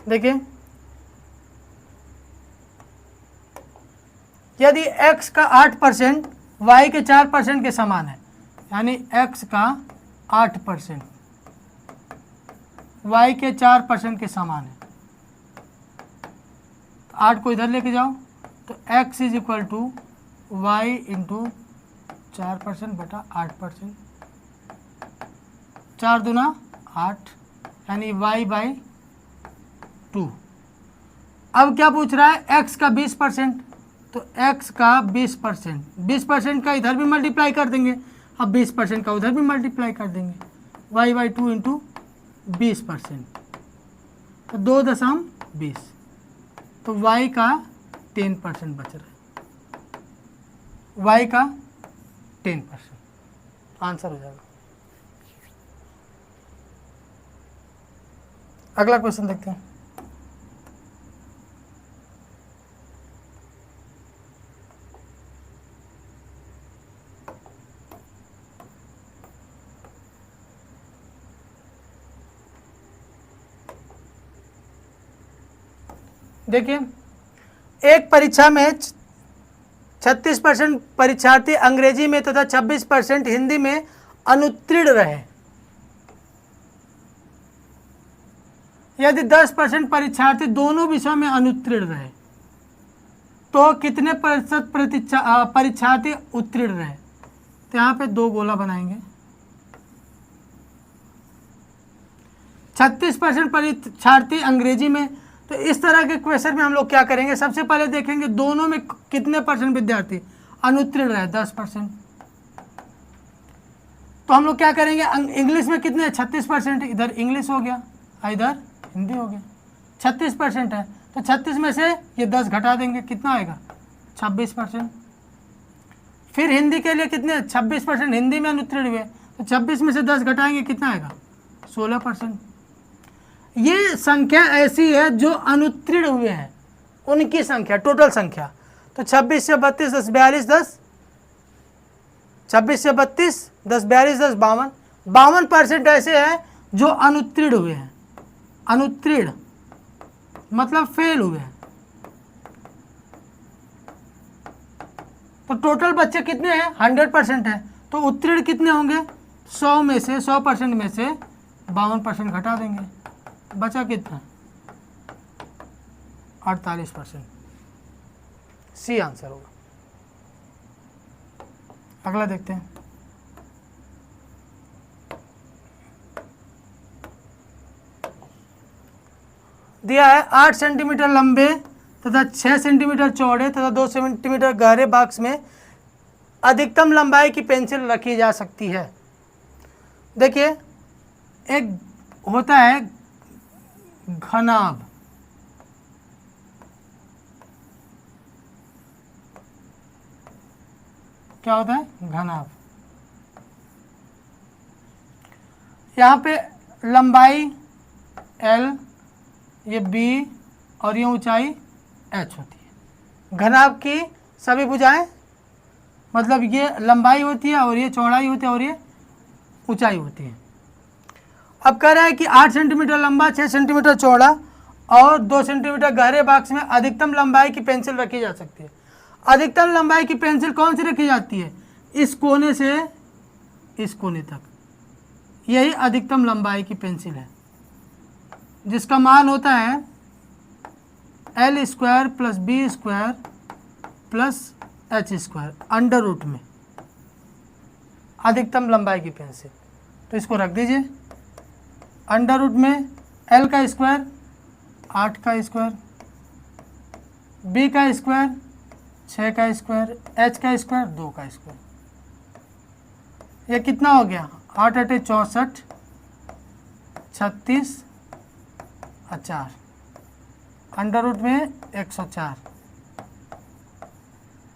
देखिए यदि x का 8% y के 4% के समान है, यानी x का 8% y के 4% के समान है, 8 को इधर लेके जाओ तो x is equal to y into 4% बटा 8%, 4 दूना 8, यानी y/2। अब क्या पूछ रहा है x का 20%, तो x का 20%, 20% का इधर भी मल्टीप्लाई कर देंगे, अब 20% का उधर भी मल्टीप्लाई कर देंगे, y/2 इंटू 20%, तो 2.20, तो y का 10% बच रहा है, y का 10%, आंसर हो जाएगा। अगला क्वेश्चन देखते हैं। देखिए एक परीक्षा में 36% परीक्षार्थी अंग्रेजी में तथा 26% हिंदी में अनुत्तीर्ण रहे। यदि 10% परीक्षार्थी दोनों विषयों में अनुत्तीर्ण रहे तो कितने प्रतिशत परीक्षार्थी उत्तीर्ण रहे। तो यहाँ पे 2 गोला बनाएंगे। 36% परीक्षार्थी अंग्रेजी में, तो इस तरह के क्वेश्चन में हम लोग क्या करेंगे, सबसे पहले देखेंगे दोनों में कितने परसेंट विद्यार्थी अनुत्तीर्ण रहे, 10%। तो हम लोग क्या करेंगे, इंग्लिश में कितने 36%, इधर इंग्लिश हो गया, इधर हिंदी हो गया, 36% है, तो 36 में से ये 10 घटा देंगे, कितना आएगा 26%। फिर हिंदी के लिए कितने 26% हिंदी में अनुत्तीर्ण हुए, तो 26 में से 10 घटाएंगे, कितना आएगा 16%। ये संख्या ऐसी है जो अनुत्तीर्ण हुए हैं उनकी संख्या, टोटल संख्या। तो 26 से 32 10 42 10, 26 से 32 10 42 10 52, 52% ऐसे हैं जो अनुत्तीर्ण हुए हैं। अनुत्तीर्ण मतलब फेल हुए हैं। तो टोटल बच्चे कितने हैं 100% है, तो उत्तीर्ण कितने होंगे 100 में से 100% में से 52% घटा देंगे, बचा कितना 48%। सी आंसर होगा। अगला देखते हैं। दिया है 8 सेंटीमीटर लंबे तथा 6 सेंटीमीटर चौड़े तथा 2 सेंटीमीटर गहरे बॉक्स में अधिकतम लंबाई की पेंसिल रखी जा सकती है। देखिए, एक होता है घनाभ, क्या होता है घनाभ। यहाँ पे लंबाई L, ये B और ये ऊंचाई H होती है। घनाभ की सभी भुजाएं, मतलब ये लंबाई होती है और ये चौड़ाई होती है और ये ऊंचाई होती है। अब कह रहा है कि 8 सेंटीमीटर लंबा, 6 सेंटीमीटर चौड़ा और 2 सेंटीमीटर गहरे बॉक्स में अधिकतम लंबाई की पेंसिल रखी जा सकती है। अधिकतम लंबाई की पेंसिल कौन सी रखी जाती है? इस कोने से इस कोने तक, यही अधिकतम लंबाई की पेंसिल है, जिसका मान होता है L² + B² + H² under root में अधिकतम लंबाई की पेंसिल। तो इसको रख दीजिए अंडर रूट में L का स्क्वायर 8 का स्क्वायर, B का स्क्वायर 6 का स्क्वायर, H का स्क्वायर 2 का स्क्वायर। ये कितना हो गया? 8 × 8 = 64, 36 और 4 अंडर रूट में 104।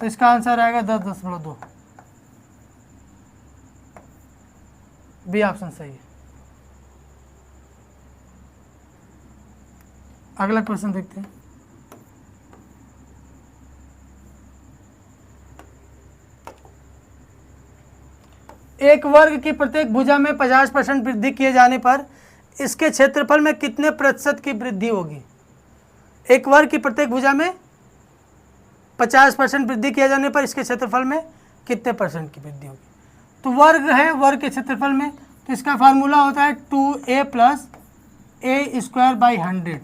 तो इसका आंसर आएगा 10.2। बी ऑप्शन सही है। अगला क्वेश्चन देखते हैं। एक वर्ग की प्रत्येक भुजा में 50% वृद्धि किए जाने पर इसके क्षेत्रफल में कितने प्रतिशत की वृद्धि होगी? एक वर्ग की प्रत्येक भुजा में 50% वृद्धि किया जाने पर इसके क्षेत्रफल में कितने % की वृद्धि होगी? तो वर्ग है, वर्ग के क्षेत्रफल में, तो इसका फार्मूला होता है 2a + a² / 100।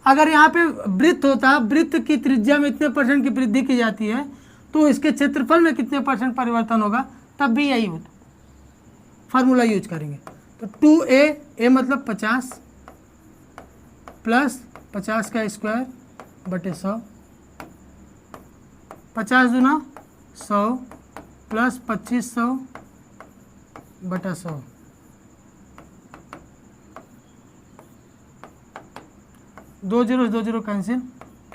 अगर यहाँ पे वृत्त होता, वृत्त की त्रिज्या में इतने % की वृद्धि की जाती है, तो इसके क्षेत्रफल में कितने % परिवर्तन होगा? तब भी यही होता, फार्मूला यूज करेंगे। तो 2a मतलब 50 + 50 का स्क्वायर बटे 100, 50 दूना 100 + 2500 बटा 100। दो जीरो कैंसिल,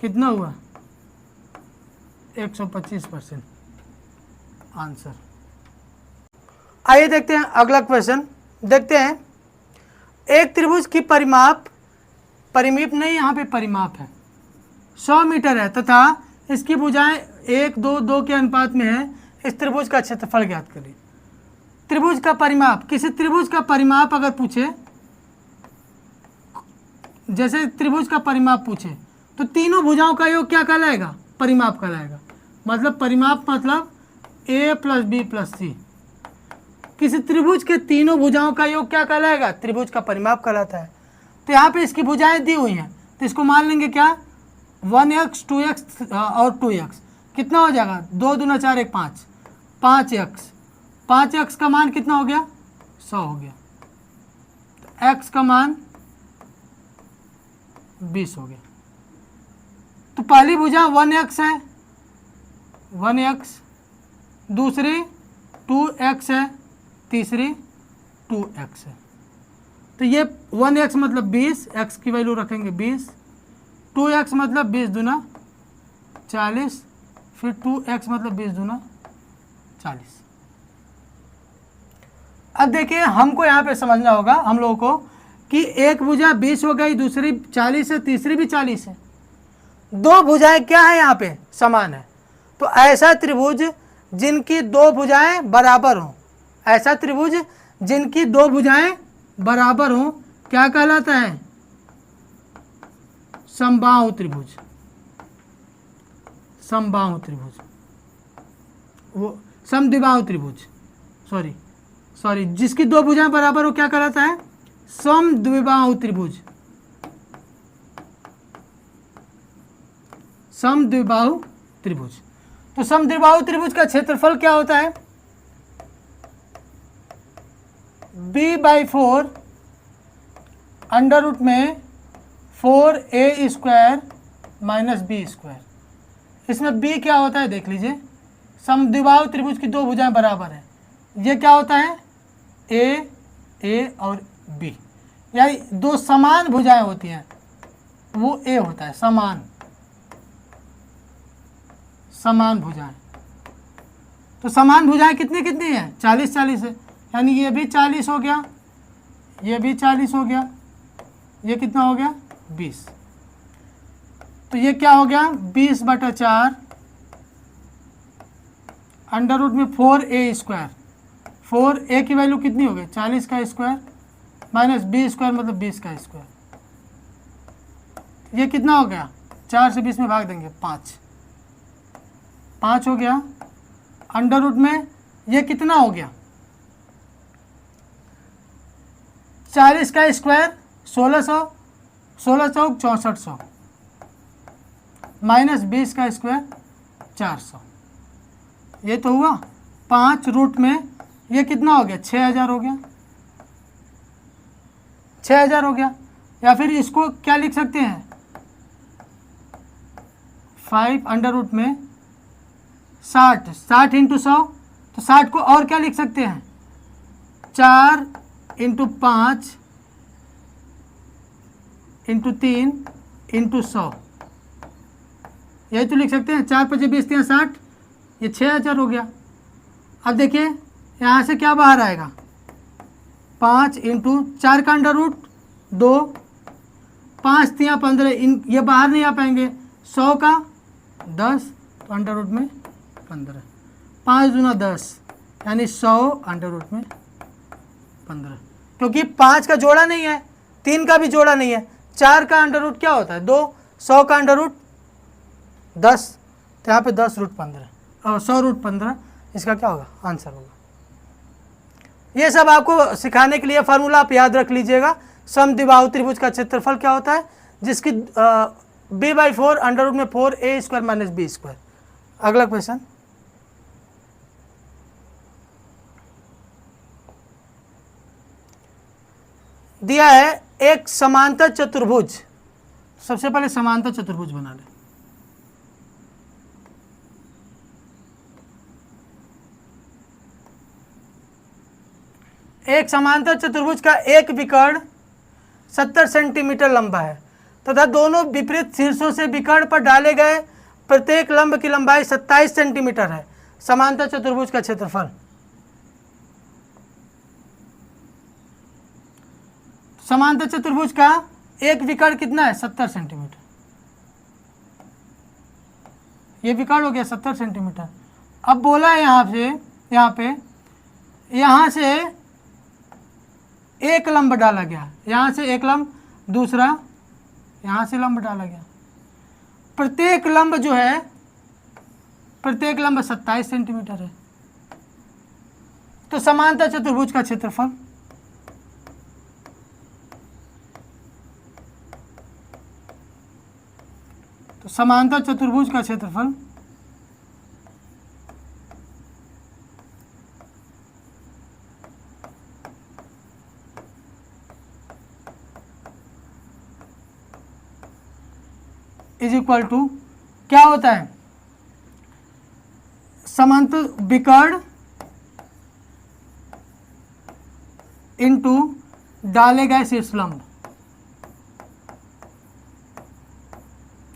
कितना हुआ? 125% आंसर। आइए देखते हैं अगला क्वेश्चन। देखते हैं, एक त्रिभुज की परिमीप नहीं, यहाँ पे परिमाप है, 100 मीटर है तथा इसकी भुजाएं 1, 2, 2 के अनुपात में है। इस त्रिभुज का क्षेत्रफल ज्ञात करिए। त्रिभुज का परिमाप, किसी त्रिभुज का परिमाप अगर पूछे, जैसे त्रिभुज का परिमाप पूछे, तो तीनों भुजाओं का योग क्या कहलाएगा? परिमाप कहलाएगा। मतलब परिमाप मतलब a + b + c। किसी त्रिभुज के तीनों भुजाओं का योग क्या कहलाएगा? त्रिभुज का परिमाप कहलाता है। तो यहाँ पे इसकी भुजाएं दी हुई हैं, तो इसको मान लेंगे क्या? 1x 2x और 2x। कितना हो जाएगा? 2 दूना 4 1 5, 5x। 5x का मान कितना हो गया? 100 हो गया। तो x का मान 20 हो गया। तो पहली भुजा 1x है, 1x, दूसरी 2x है, तीसरी 2x है। तो ये 1x मतलब 20, x की वैल्यू रखेंगे 20, 2x मतलब 20 दूना 40, फिर 2x मतलब 20 दूना 40। अब देखिए, हमको यहाँ पे समझना होगा हम लोगों को कि एक भुजा 20 हो गई, दूसरी 40 है, तीसरी भी 40 है। दो भुजाएं क्या है? यहाँ पे समान है। तो ऐसा त्रिभुज जिनकी दो भुजाएं बराबर हों, ऐसा त्रिभुज जिनकी दो भुजाएं बराबर हों, क्या कहलाता है? समबाहु त्रिभुज। समबाहु त्रिभुज, वो समद्विबाहु त्रिभुज, सॉरी जिसकी दो भुजाएं बराबर हो क्या कहलाता है? समद्विबाहु त्रिभुज। समद्विबाहु त्रिभुज। तो समद्विबाहु त्रिभुज का क्षेत्रफल क्या होता है? b/4 अंडर रूट में 4a² माइनस b²। इसमें b क्या होता है देख लीजिए। समद्विबाहु त्रिभुज की दो भुजाएं बराबर हैं, ये क्या होता है? a और b, यानी दो समान भुजाएं होती हैं, वो a होता है, समान भुजाएं। तो समान भुजाएं कितनी कितनी हैं? 40-40 है, यानी ये भी 40 हो गया, ये भी 40 हो गया, ये कितना हो गया? 20। तो ये क्या हो गया? 20/4 अंडर रूट में 4a²। 4a की वैल्यू कितनी हो गई? 40 का स्क्वायर माइनस b² मतलब 20 का स्क्वायर। ये कितना हो गया? 4 से 20 में भाग देंगे, 5 हो गया। अंडर रूट में ये कितना हो गया? 40 का स्क्वायर 1600, 6400 माइनस 20 का स्क्वायर 400। ये तो हुआ 5 रूट में, ये कितना हो गया? 6000 हो गया, 6000 हो गया। या फिर इसको क्या लिख सकते हैं? 5 अंडर रूट में 60 इंटू 100, तो 60 को और क्या लिख सकते हैं? 4 इंटू 5 इंटू 3 इंटू 100, यही तो लिख सकते हैं। 4 5 20 3 60, ये 6000 हो गया। अब देखिए यहाँ से क्या बाहर आएगा? 5 इंटू 4 का अंडर रूट 2, 5 3 15, ये बाहर नहीं आ पाएंगे। 100 का 10, तो अंडर रूट में 15, 5 दूना 10, यानी 100 अंडर रूट में 15। क्योंकि 5 का जोड़ा नहीं है, 3 का भी जोड़ा नहीं है। 4 का अंडर रूट क्या होता है? 2, 100 का अंडर रूट 10, तो यहाँ पे 10 रूट 15 और 100 रूट 15, इसका क्या होगा? आंसर होगा। ये सब आपको सिखाने के लिए फार्मूला आप याद रख लीजिएगा। समद्विबाहु त्रिभुज का क्षेत्रफल क्या होता है? जिसकी b/4 अंडर रूट में 4a² माइनस b²। अगला क्वेश्चन, दिया है एक समांतर चतुर्भुज। सबसे पहले समांतर चतुर्भुज बना ले। एक समांतर चतुर्भुज का एक विकर्ण 70 सेंटीमीटर लंबा है तथा दोनों विपरीत शीर्षों से विकर्ण पर डाले गए प्रत्येक लंब की लंबाई 27 सेंटीमीटर है। समांतर चतुर्भुज का क्षेत्रफल। समांतर चतुर्भुज का एक विकर्ण कितना है? 70 सेंटीमीटर। ये विकर्ण हो गया 70 सेंटीमीटर। अब बोला है यहाँ से एक लंब डाला गया, यहाँ से एक लंब, दूसरा यहाँ से लंब डाला गया। प्रत्येक लंब जो है, प्रत्येक लंब 27 सेंटीमीटर है। तो समांतर चतुर्भुज का क्षेत्रफल, तो समांतर चतुर्भुज का क्षेत्रफल इज इक्वल टू क्या होता है? समांतर विकर्ण इंटू डाले गए शीर्षलंब,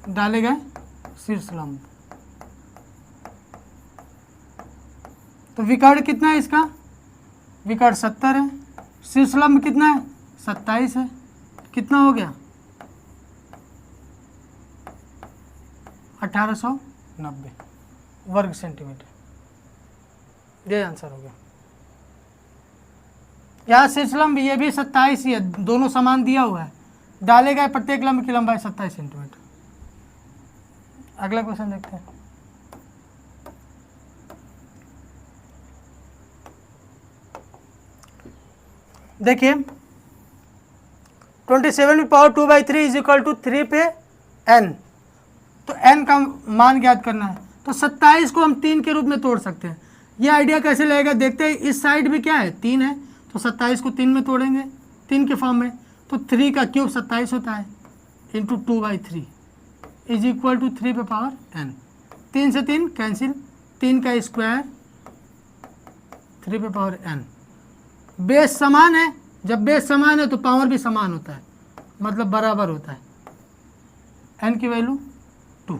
डाले गए शीर्षलंब। तो विकर्ण कितना है इसका? विकर्ण 70 है। शीर्षलंब कितना है? 27 है। कितना हो गया? 1890 वर्ग सेंटीमीटर। ये आंसर हो गया। यहाँ शीर्षलंब ये भी 27 ही है, दोनों समान दिया हुआ है। डाले गए प्रत्येक लंब की लंबाई 27 सेंटीमीटर। अगला क्वेश्चन देखते हैं। देखिए 27 की पावर 2/3 इज इक्वल टू 3 पे n, तो n का मान ज्ञात करना है। तो 27 को हम 3 के रूप में तोड़ सकते हैं। ये आइडिया कैसे लगेगा देखते हैं। इस साइड भी क्या है 3 है, तो 27 को 3 में तोड़ेंगे 3 के फॉर्म में, तो 3 का क्यूब 27 होता है इंटू 2/3 इज इक्वल टू 3 पे पावर n। 3 से 3 कैंसिल, 3 का स्क्वायर 3 पे पावर n। बेस समान है, जब बेस समान है तो पावर भी समान होता है, मतलब बराबर होता है। n की वैल्यू 2।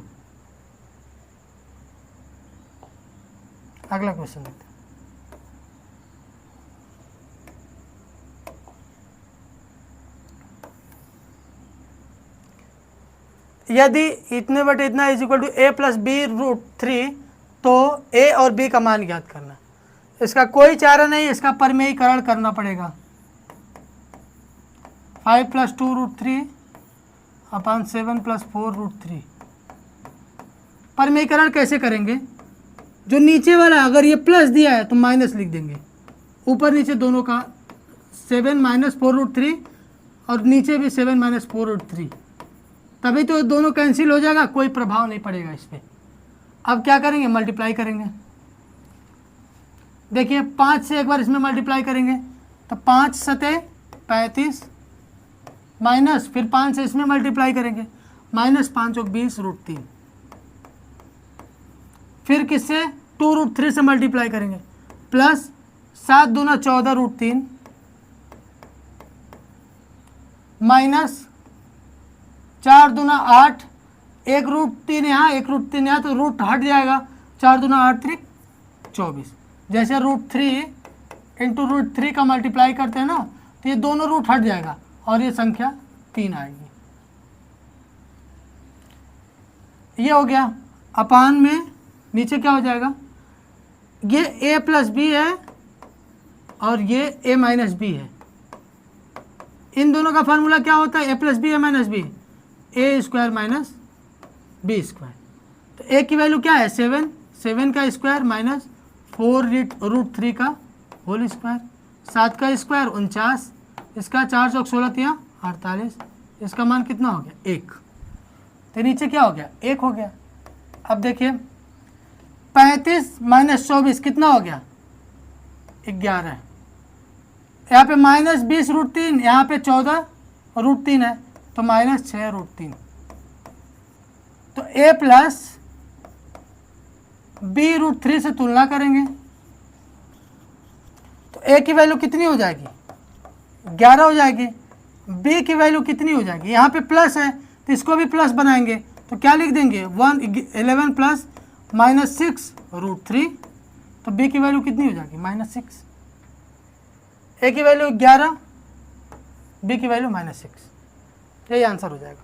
अगला क्वेश्चन देखते हैं। यदि इतने बटे इतना is equal to a plus B root 3, तो a और b का मान ज्ञात करना। इसका कोई चारा नहीं, इसका परमेयीकरण करना पड़ेगा। 5 + 2 √3 अपॉन 7 + 4 √3। परमेयीकरण कैसे करेंगे? जो नीचे वाला अगर ये प्लस दिया है तो माइनस लिख देंगे, ऊपर नीचे दोनों का 7 - 4 √3 और नीचे भी 7 - 4 √3, तभी तो दोनों कैंसिल हो जाएगा, कोई प्रभाव नहीं पड़ेगा इस पर। अब क्या करेंगे? मल्टीप्लाई करेंगे। देखिए 5 से एक बार इसमें मल्टीप्लाई करेंगे तो 5 × 7 = 35 माइनस फिर 5 से इसमें मल्टीप्लाई करेंगे -5 × 20 √3, फिर किससे 2 √3 से मल्टीप्लाई करेंगे प्लस 7 दूना 14 √3 माइनस 4 दूना 8, 1 √3 यहाँ 1 √3 यहाँ, तो रूट हट जाएगा। 4 दूना 8 × 24। जैसे √3 इंटू √3 का मल्टीप्लाई करते हैं ना, तो ये दोनों रूट हट जाएगा और ये संख्या 3 आएगी। ये हो गया। अपान में नीचे क्या हो जाएगा? ये a + b है और ये a - b है। इन दोनों का फार्मूला क्या होता है? a + b a - b, a² - b²। तो a की वैल्यू क्या है? 7, 7 का स्क्वायर माइनस 4 √3 का होल स्क्वायर, 7 का स्क्वायर 49, इसका 4 × 16 = 48, इसका मान कितना हो गया? 1। तो नीचे क्या हो गया? 1 हो गया। अब देखिए 35 - 24 कितना हो गया? 11। यहाँ पे -20 √3, यहाँ पे 14 √3 है, तो -6 √3। तो a + b √3 से तुलना करेंगे तो a की वैल्यू कितनी हो जाएगी? 11 हो जाएगी। b की वैल्यू कितनी हो जाएगी? यहाँ पे प्लस है तो इसको भी प्लस बनाएंगे, तो क्या लिख देंगे? 11 + -6 √3, तो b की वैल्यू कितनी हो जाएगी? -6। a की वैल्यू 11, b की वैल्यू -6। यही आंसर हो जाएगा।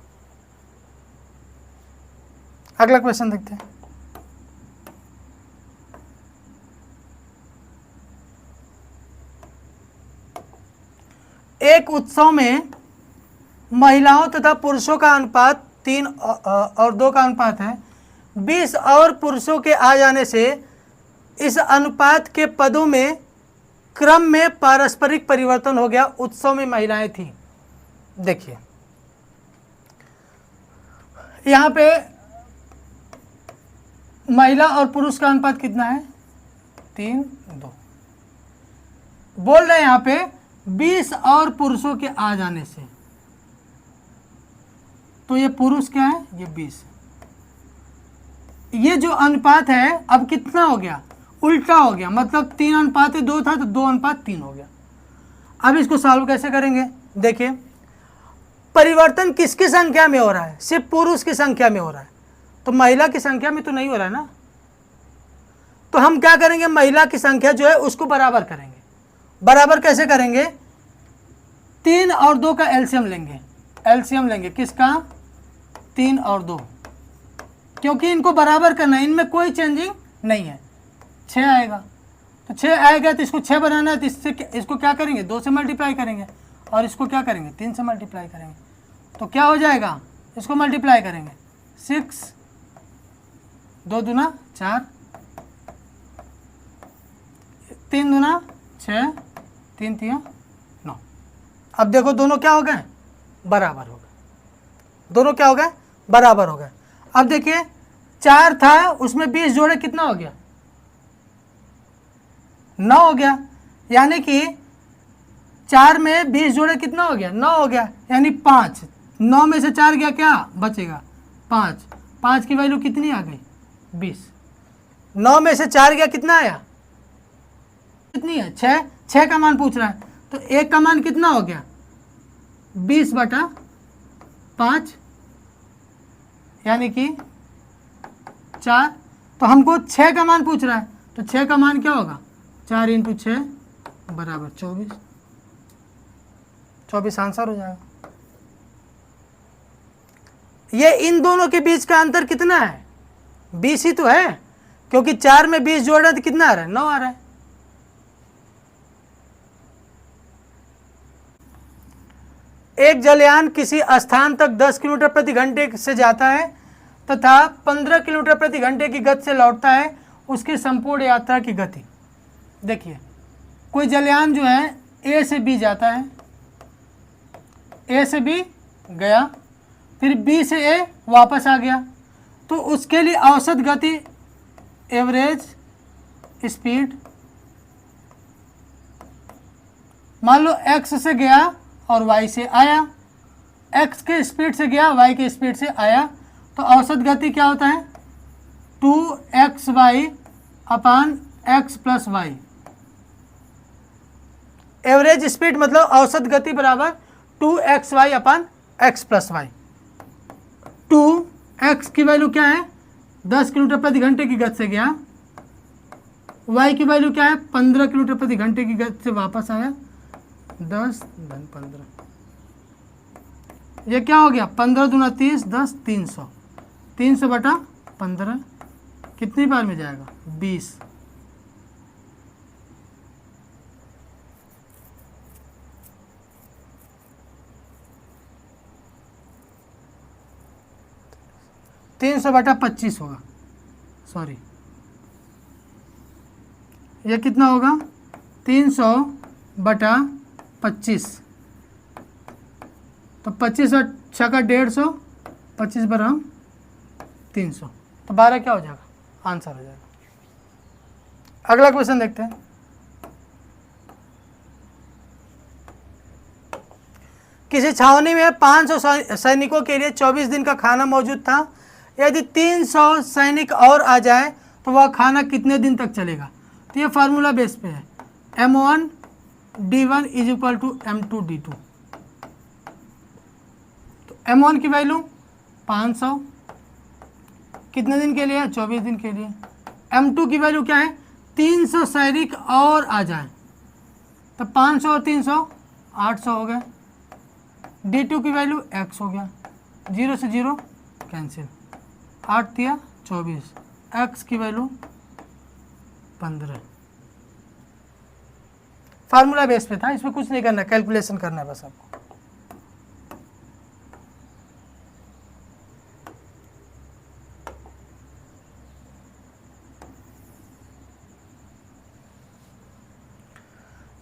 अगला क्वेश्चन देखते हैं। एक उत्सव में महिलाओं तथा पुरुषों का अनुपात 3 और 2 का अनुपात है। 20 और पुरुषों के आ जाने से इस अनुपात के पदों में क्रम में पारस्परिक परिवर्तन हो गया। उत्सव में महिलाएं थीं। देखिए यहाँ पे महिला और पुरुष का अनुपात कितना है? 3, 2। बोल रहे हैं यहाँ पे 20 और पुरुषों के आ जाने से, तो ये पुरुष क्या है? ये 20। ये जो अनुपात है अब कितना हो गया? उल्टा हो गया, मतलब 3:2 था तो 2:3 हो गया। अब इसको सॉल्व कैसे करेंगे? देखिए परिवर्तन किसकी संख्या में हो रहा है? सिर्फ पुरुष की संख्या में हो रहा है, तो महिला की संख्या में तो नहीं हो रहा है ना। तो हम क्या करेंगे? महिला की संख्या जो है उसको बराबर करेंगे। बराबर कैसे करेंगे? 3 और 2 का एलसीएम लेंगे। एलसीएम लेंगे किसका? 3 और 2, क्योंकि इनको बराबर करना है, इनमें कोई चेंजिंग नहीं है। 6 आएगा, तो 6 आएगा तो इसको 6 बनाना है, तो इसको क्या करेंगे? 2 से मल्टीप्लाई करेंगे और इसको क्या करेंगे? 3 से मल्टीप्लाई करेंगे, तो क्या हो जाएगा? इसको मल्टीप्लाई करेंगे 6, 2 दूना 4, 3 दूना 6, 3 3 9। अब देखो दोनों क्या हो गए, बराबर हो गए, दोनों क्या हो गए, बराबर हो गए। अब देखिए 4 था, उसमें 20 जोड़े कितना हो गया, 9 हो गया। यानी कि 4 में 20 जोड़े कितना हो गया, 9 हो गया, यानी 5। 9 में से 4 गया, क्या बचेगा, 5। 5 की वैल्यू कितनी आ गई, 20। 9 में से 4 गया, कितना आया, कितनी है, 6। 6 का मान पूछ रहा है, तो 1 का मान कितना हो गया, 20/5, यानी कि 4। तो हमको 6 का मान पूछ रहा है, तो 6 का मान क्या होगा, 4 × 6 बराबर 24। 24 आंसर हो जाएगा। ये इन दोनों के बीच का अंतर कितना है, 20 ही तो है, क्योंकि 4 में 20 जोड़ रहे तो कितना आ रहा है, 9 आ रहा है। एक जलयान किसी स्थान तक 10 किलोमीटर प्रति घंटे से जाता है तथा 15 किलोमीटर प्रति घंटे की गति से लौटता है, उसकी संपूर्ण यात्रा की गति। देखिए कोई जलयान जो है ए से बी जाता है, ए से बी गया, फिर बी से ए वापस आ गया, तो उसके लिए औसत गति, एवरेज स्पीड, मान लो x से गया और y से आया, x के स्पीड से गया, y के स्पीड से आया, तो औसत गति क्या होता है, 2xy/x + y। एवरेज स्पीड मतलब औसत गति बराबर 2xy/x + y। 2x की वैल्यू क्या है, 10 किलोमीटर प्रति घंटे की गति से गया, y की वैल्यू क्या है, 15 किलोमीटर प्रति घंटे की गति से वापस आया, 10 × 15, ये क्या हो गया, 15 × 30 10 300, 300/15 कितनी बार में जाएगा, 20। तीन 300/25 होगा, सॉरी ये कितना होगा, 300/25, तो 25 और 6 का 150, 25 × 300, तो 12 क्या हो जाएगा, आंसर हो जाएगा। अगला क्वेश्चन देखते हैं। किसी छावनी में 500 सैनिकों के लिए 24 दिन का खाना मौजूद था। यदि 300 सैनिक और आ जाए तो वह खाना कितने दिन तक चलेगा। तो ये फार्मूला बेस पे है, M1D1 = M2D2। तो M1 की वैल्यू 500, कितने दिन के लिए, 24 दिन के लिए। M2 की वैल्यू क्या है, 300 सैनिक और आ जाए, तो 500 और 300 800 हो गए। D2 की वैल्यू x हो गया, 0 से 0 कैंसिल, 8 दिया 24, x की वैल्यू 15। फार्मूला बेस पे था, इसमें कुछ नहीं करना, कैलकुलेशन करना है बस आपको।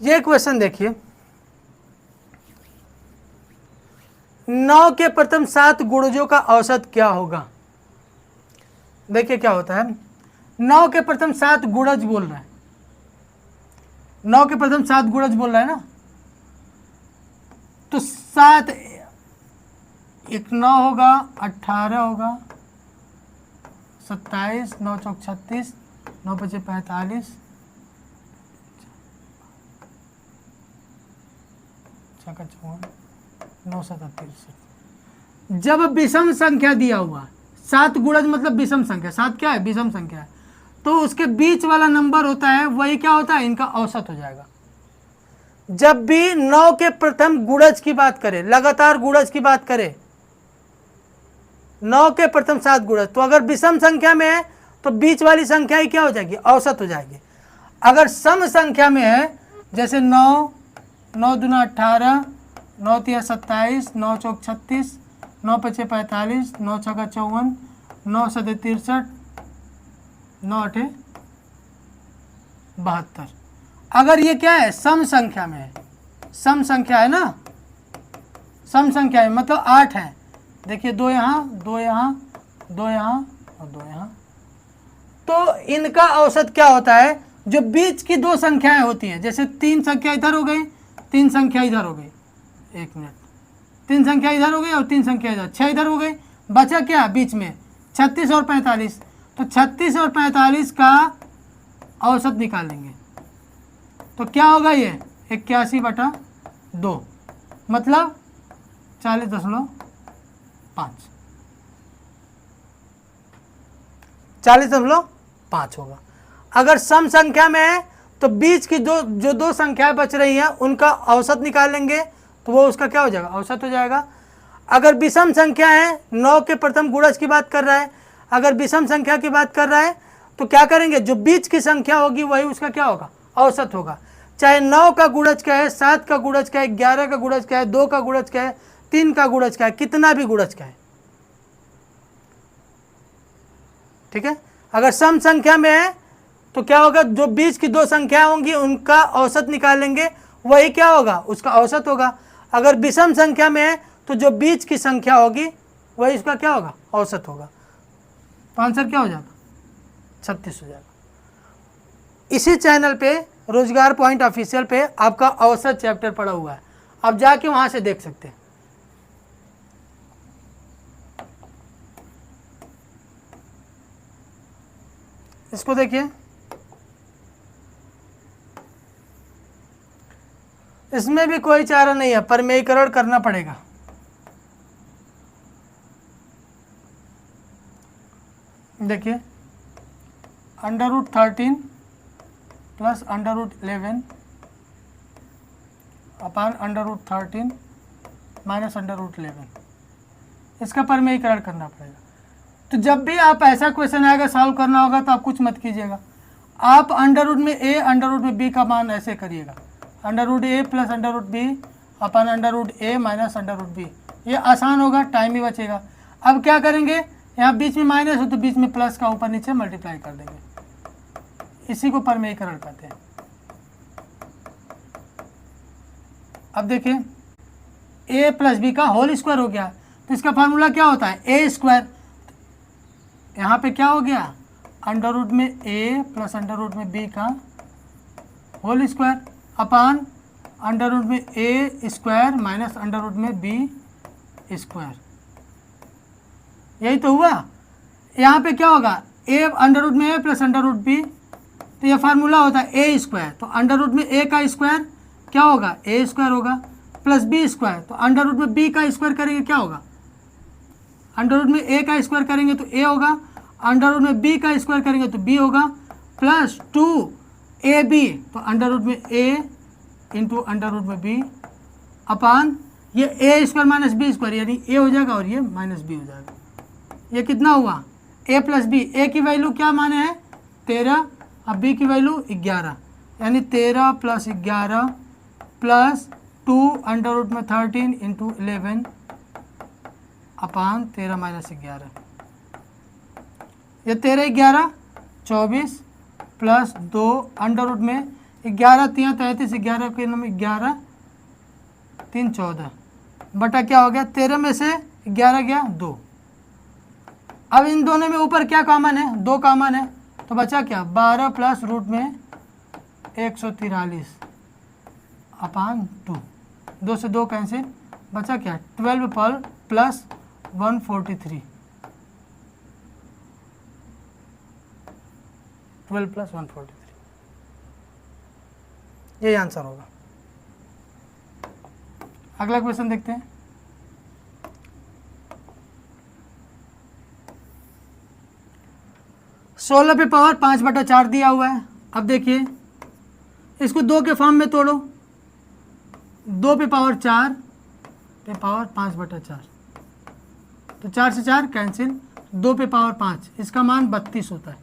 ये क्वेश्चन देखिए, 9 के प्रथम 7 गुणजों का औसत क्या होगा। देखिए क्या होता है, 9 के प्रथम 7 गुणज बोल रहा है, 9 के प्रथम 7 गुणज बोल रहा है ना, तो 7 एक 9 होगा, 18 होगा, 27, 9 चौक 36, 9 पचे 45, 6 का 54, 9 7 63। जब विषम संख्या दिया हुआ, 7 गुणज मतलब विषम संख्या, 7 क्या है, विषम संख्या है, तो उसके बीच वाला नंबर होता है वही क्या होता है, इनका औसत हो जाएगा। जब भी 9 के प्रथम गुणज की बात करें, लगातार गुणज की बात करें, 9 के प्रथम 7 गुणज, तो अगर विषम संख्या में है तो बीच वाली संख्या ही क्या हो जाएगी, औसत हो जाएगी। अगर सम संख्या में है, जैसे 9, 9 दूना 18, 9 तिया 27, 9 चौक 36, 9 पचे 45, 9 छक्का 54, 9 सते 63, 9 आठे 72। अगर ये क्या है, सम संख्या में है, सम संख्या है ना, सम संख्या है, मतलब 8 है। देखिए 2 यहाँ, 2 यहाँ, 2 यहाँ और 2 यहाँ। तो इनका औसत क्या होता है, जो बीच की दो संख्याएं होती हैं, जैसे 3 संख्या इधर हो गई, 3 संख्या इधर हो गई, 1 मिनट, 3 संख्या इधर हो गई और 3 संख्या इधर, 6 इधर हो गई, बचा क्या बीच में 36 और 45। तो 36 और 45 का औसत निकालेंगे तो क्या होगा, ये 81/2 मतलब 40.5, 40.5 होगा। अगर सम संख्या में है तो बीच की जो दो संख्याएं बच रही हैं उनका औसत निकालेंगे तो वो उसका क्या हो जाएगा, औसत हो जाएगा। अगर विषम संख्या है, 9 के प्रथम गुणज की बात कर रहा है, अगर विषम संख्या की बात कर रहा है तो क्या करेंगे, जो बीच की संख्या होगी वही उसका क्या होगा, औसत होगा। चाहे 9 का गुणज क्या है, 7 का गुणज क्या है, 11 का गुणज क्या है, 2 का गुणज क्या है, 3 का गुणज क्या है, कितना भी गुणज क्या है, ठीक है। अगर सम संख्या में है तो क्या होगा, जो बीच की दो संख्या होंगी उनका औसत निकालेंगे, वही क्या होगा, उसका औसत होगा। अगर विषम संख्या में है तो जो बीच की संख्या होगी वही उसका क्या होगा, औसत होगा। तो आंसर क्या हो जाएगा, 36 हो जाएगा। इसी चैनल पे रोजगार पॉइंट ऑफिशियल पे आपका औसत चैप्टर पड़ा हुआ है, आप जाके वहां से देख सकते हैं। इसको देखिए, इसमें भी कोई चारा नहीं है, परमेयीकरण करना पड़ेगा। देखिए √13 प्लस √11 अपान √13 माइनस √11, इसका परमेयीकरण करना पड़ेगा। तो जब भी आप ऐसा क्वेश्चन आएगा सॉल्व करना होगा तो आप कुछ मत कीजिएगा, आप अंडर में ए अंडर में बी का मान ऐसे करिएगा, √a plus √b upon √a minus √b, ये आसान होगा, टाइम भी बचेगा। अब क्या करेंगे, यहाँ बीच में माइनस हो तो बीच में प्लस का ऊपर नीचे मल्टीप्लाई कर देंगे, इसी को परमेयीकरण कहते हैं। अब देखिए a प्लस बी का होल स्क्वायर हो गया, तो इसका फार्मूला क्या होता है, a स्क्वायर। यहाँ पे क्या हो गया, अंडर रूट में a प्लस अंडर रूट में b का whole square upon under root में a square minus under root में b स्क्वायर, यही तो हुआ। यहाँ पे क्या होगा, a अंडर रूट में a plus under root b, तो ये फार्मूला होता है a स्क्वायर, तो अंडर रूट में a का स्क्वायर क्या होगा, a स्क्वायर होगा प्लस b स्क्वायर, तो अंडर रूट में b का स्क्वायर करेंगे क्या होगा, अंडर रूट में a का स्क्वायर करेंगे तो a होगा, अंडर रूट में b का स्क्वायर करेंगे तो b होगा, प्लस 2ab, तो अंडर रूट में a इंटू अंडर रूट में b अपान ये a square minus b square, यानी a हो जाएगा और ये माइनस b हो जाएगा। ये कितना हुआ, a प्लस बी, a की वैल्यू क्या माने हैं 13, अब b की वैल्यू 11, यानी 13 प्लस 11 प्लस 2 अंडर रूट में 13 इंटू 11 अपान 13 माइनस 11, ये 13 11 24 प्लस 2 अंडर रूट में 11 3 33, 11 के नंबर 11 3 14 बटा क्या हो गया, 13 में से 11 गया 2। अब इन दोनों में ऊपर क्या कॉमन है, 2 कॉमन है, तो बचा क्या 12 प्लस रूट में 143 अपान 2, 2 से 2 कैंसिल, बचा क्या 12 प्लस 143, 12 प्लस 143, यही आंसर होगा। अगला क्वेश्चन देखते हैं। सोलह पे पावर 5/4 दिया हुआ है। अब देखिए इसको 2 के फॉर्म में तोड़ो, 2 पे पावर 4 पे पावर 5/4, तो 4 से 4 कैंसिल, 2 पे पावर 5, इसका मान 32 होता है,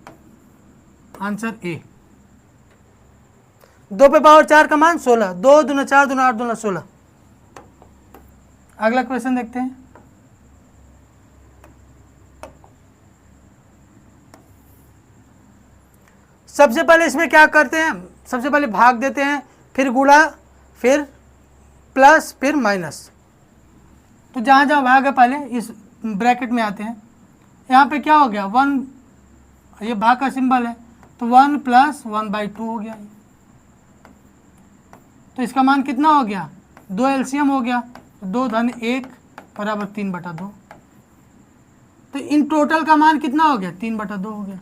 आंसर ए। 2 पे पावर 4 का मान 16, 2 दूना 4 दूना 8 दूना 16। अगला क्वेश्चन देखते हैं। सबसे पहले इसमें क्या करते हैं, सबसे पहले भाग देते हैं, फिर गुणा, फिर प्लस, फिर माइनस। तो जहाँ जहाँ भाग है पहले इस ब्रैकेट में आते हैं। यहाँ पे क्या हो गया 1, ये भाग का सिंबल है तो 1 + 1/2 हो गया। तो इसका मान कितना हो गया, 2 एलसीएम हो गया, 2 धन 1 बराबर 3/2। तो इन टोटल का मान कितना हो गया, 3/2 हो गया,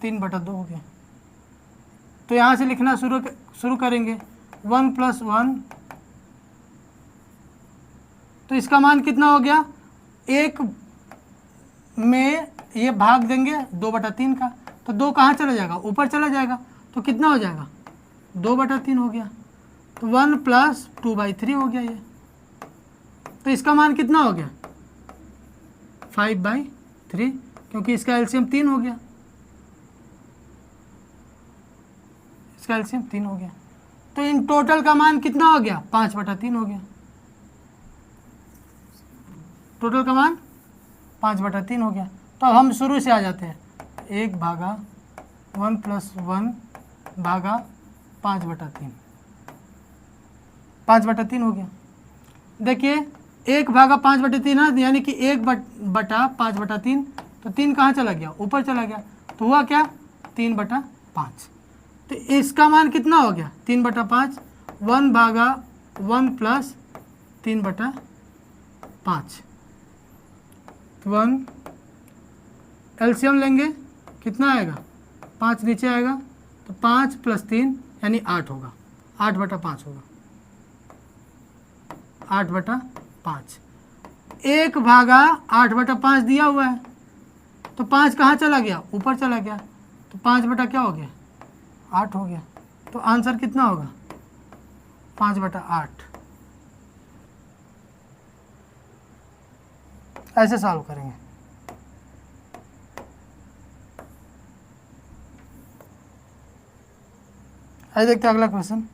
3/2 हो गया। तो यहाँ से लिखना शुरू करेंगे 1 + 1, तो इसका मान कितना हो गया, 1 में ये भाग देंगे 2/3 का, तो 2 कहाँ चला जाएगा, ऊपर चला जाएगा, तो कितना हो जाएगा 2/3 हो गया। तो 1 + 2/3 हो गया ये। तो इसका मान कितना हो गया 5/3, क्योंकि इसका एलसीएम 3 हो गया, इसका एलसीएम 3 हो गया। तो इन टोटल का मान कितना हो गया 5/3 हो गया, टोटल का मान 5/3 हो गया। तो अब हम शुरू से आ जाते हैं, 1/1 + 1 भागा 5/3, 5/3 हो गया। देखिए 1/5/3 है, यानी कि 1/5/3, तो 3 कहाँ चला गया, ऊपर चला गया, तो हुआ क्या 3/5। तो इसका मान कितना हो गया 3/5, 1/1 + 3/5, 1 एलसीएम लेंगे कितना आएगा, 5 नीचे आएगा, तो 5 + 3 यानी 8 होगा, 8/5 होगा, 8/5। 1/8/5 दिया हुआ है, तो 5 कहाँ चला गया, ऊपर चला गया, तो 5 क्या हो गया 8 हो गया। तो आंसर कितना होगा 5/8। ऐसे सॉल्व करेंगे। आइए देखते हैं अगला क्वेश्चन।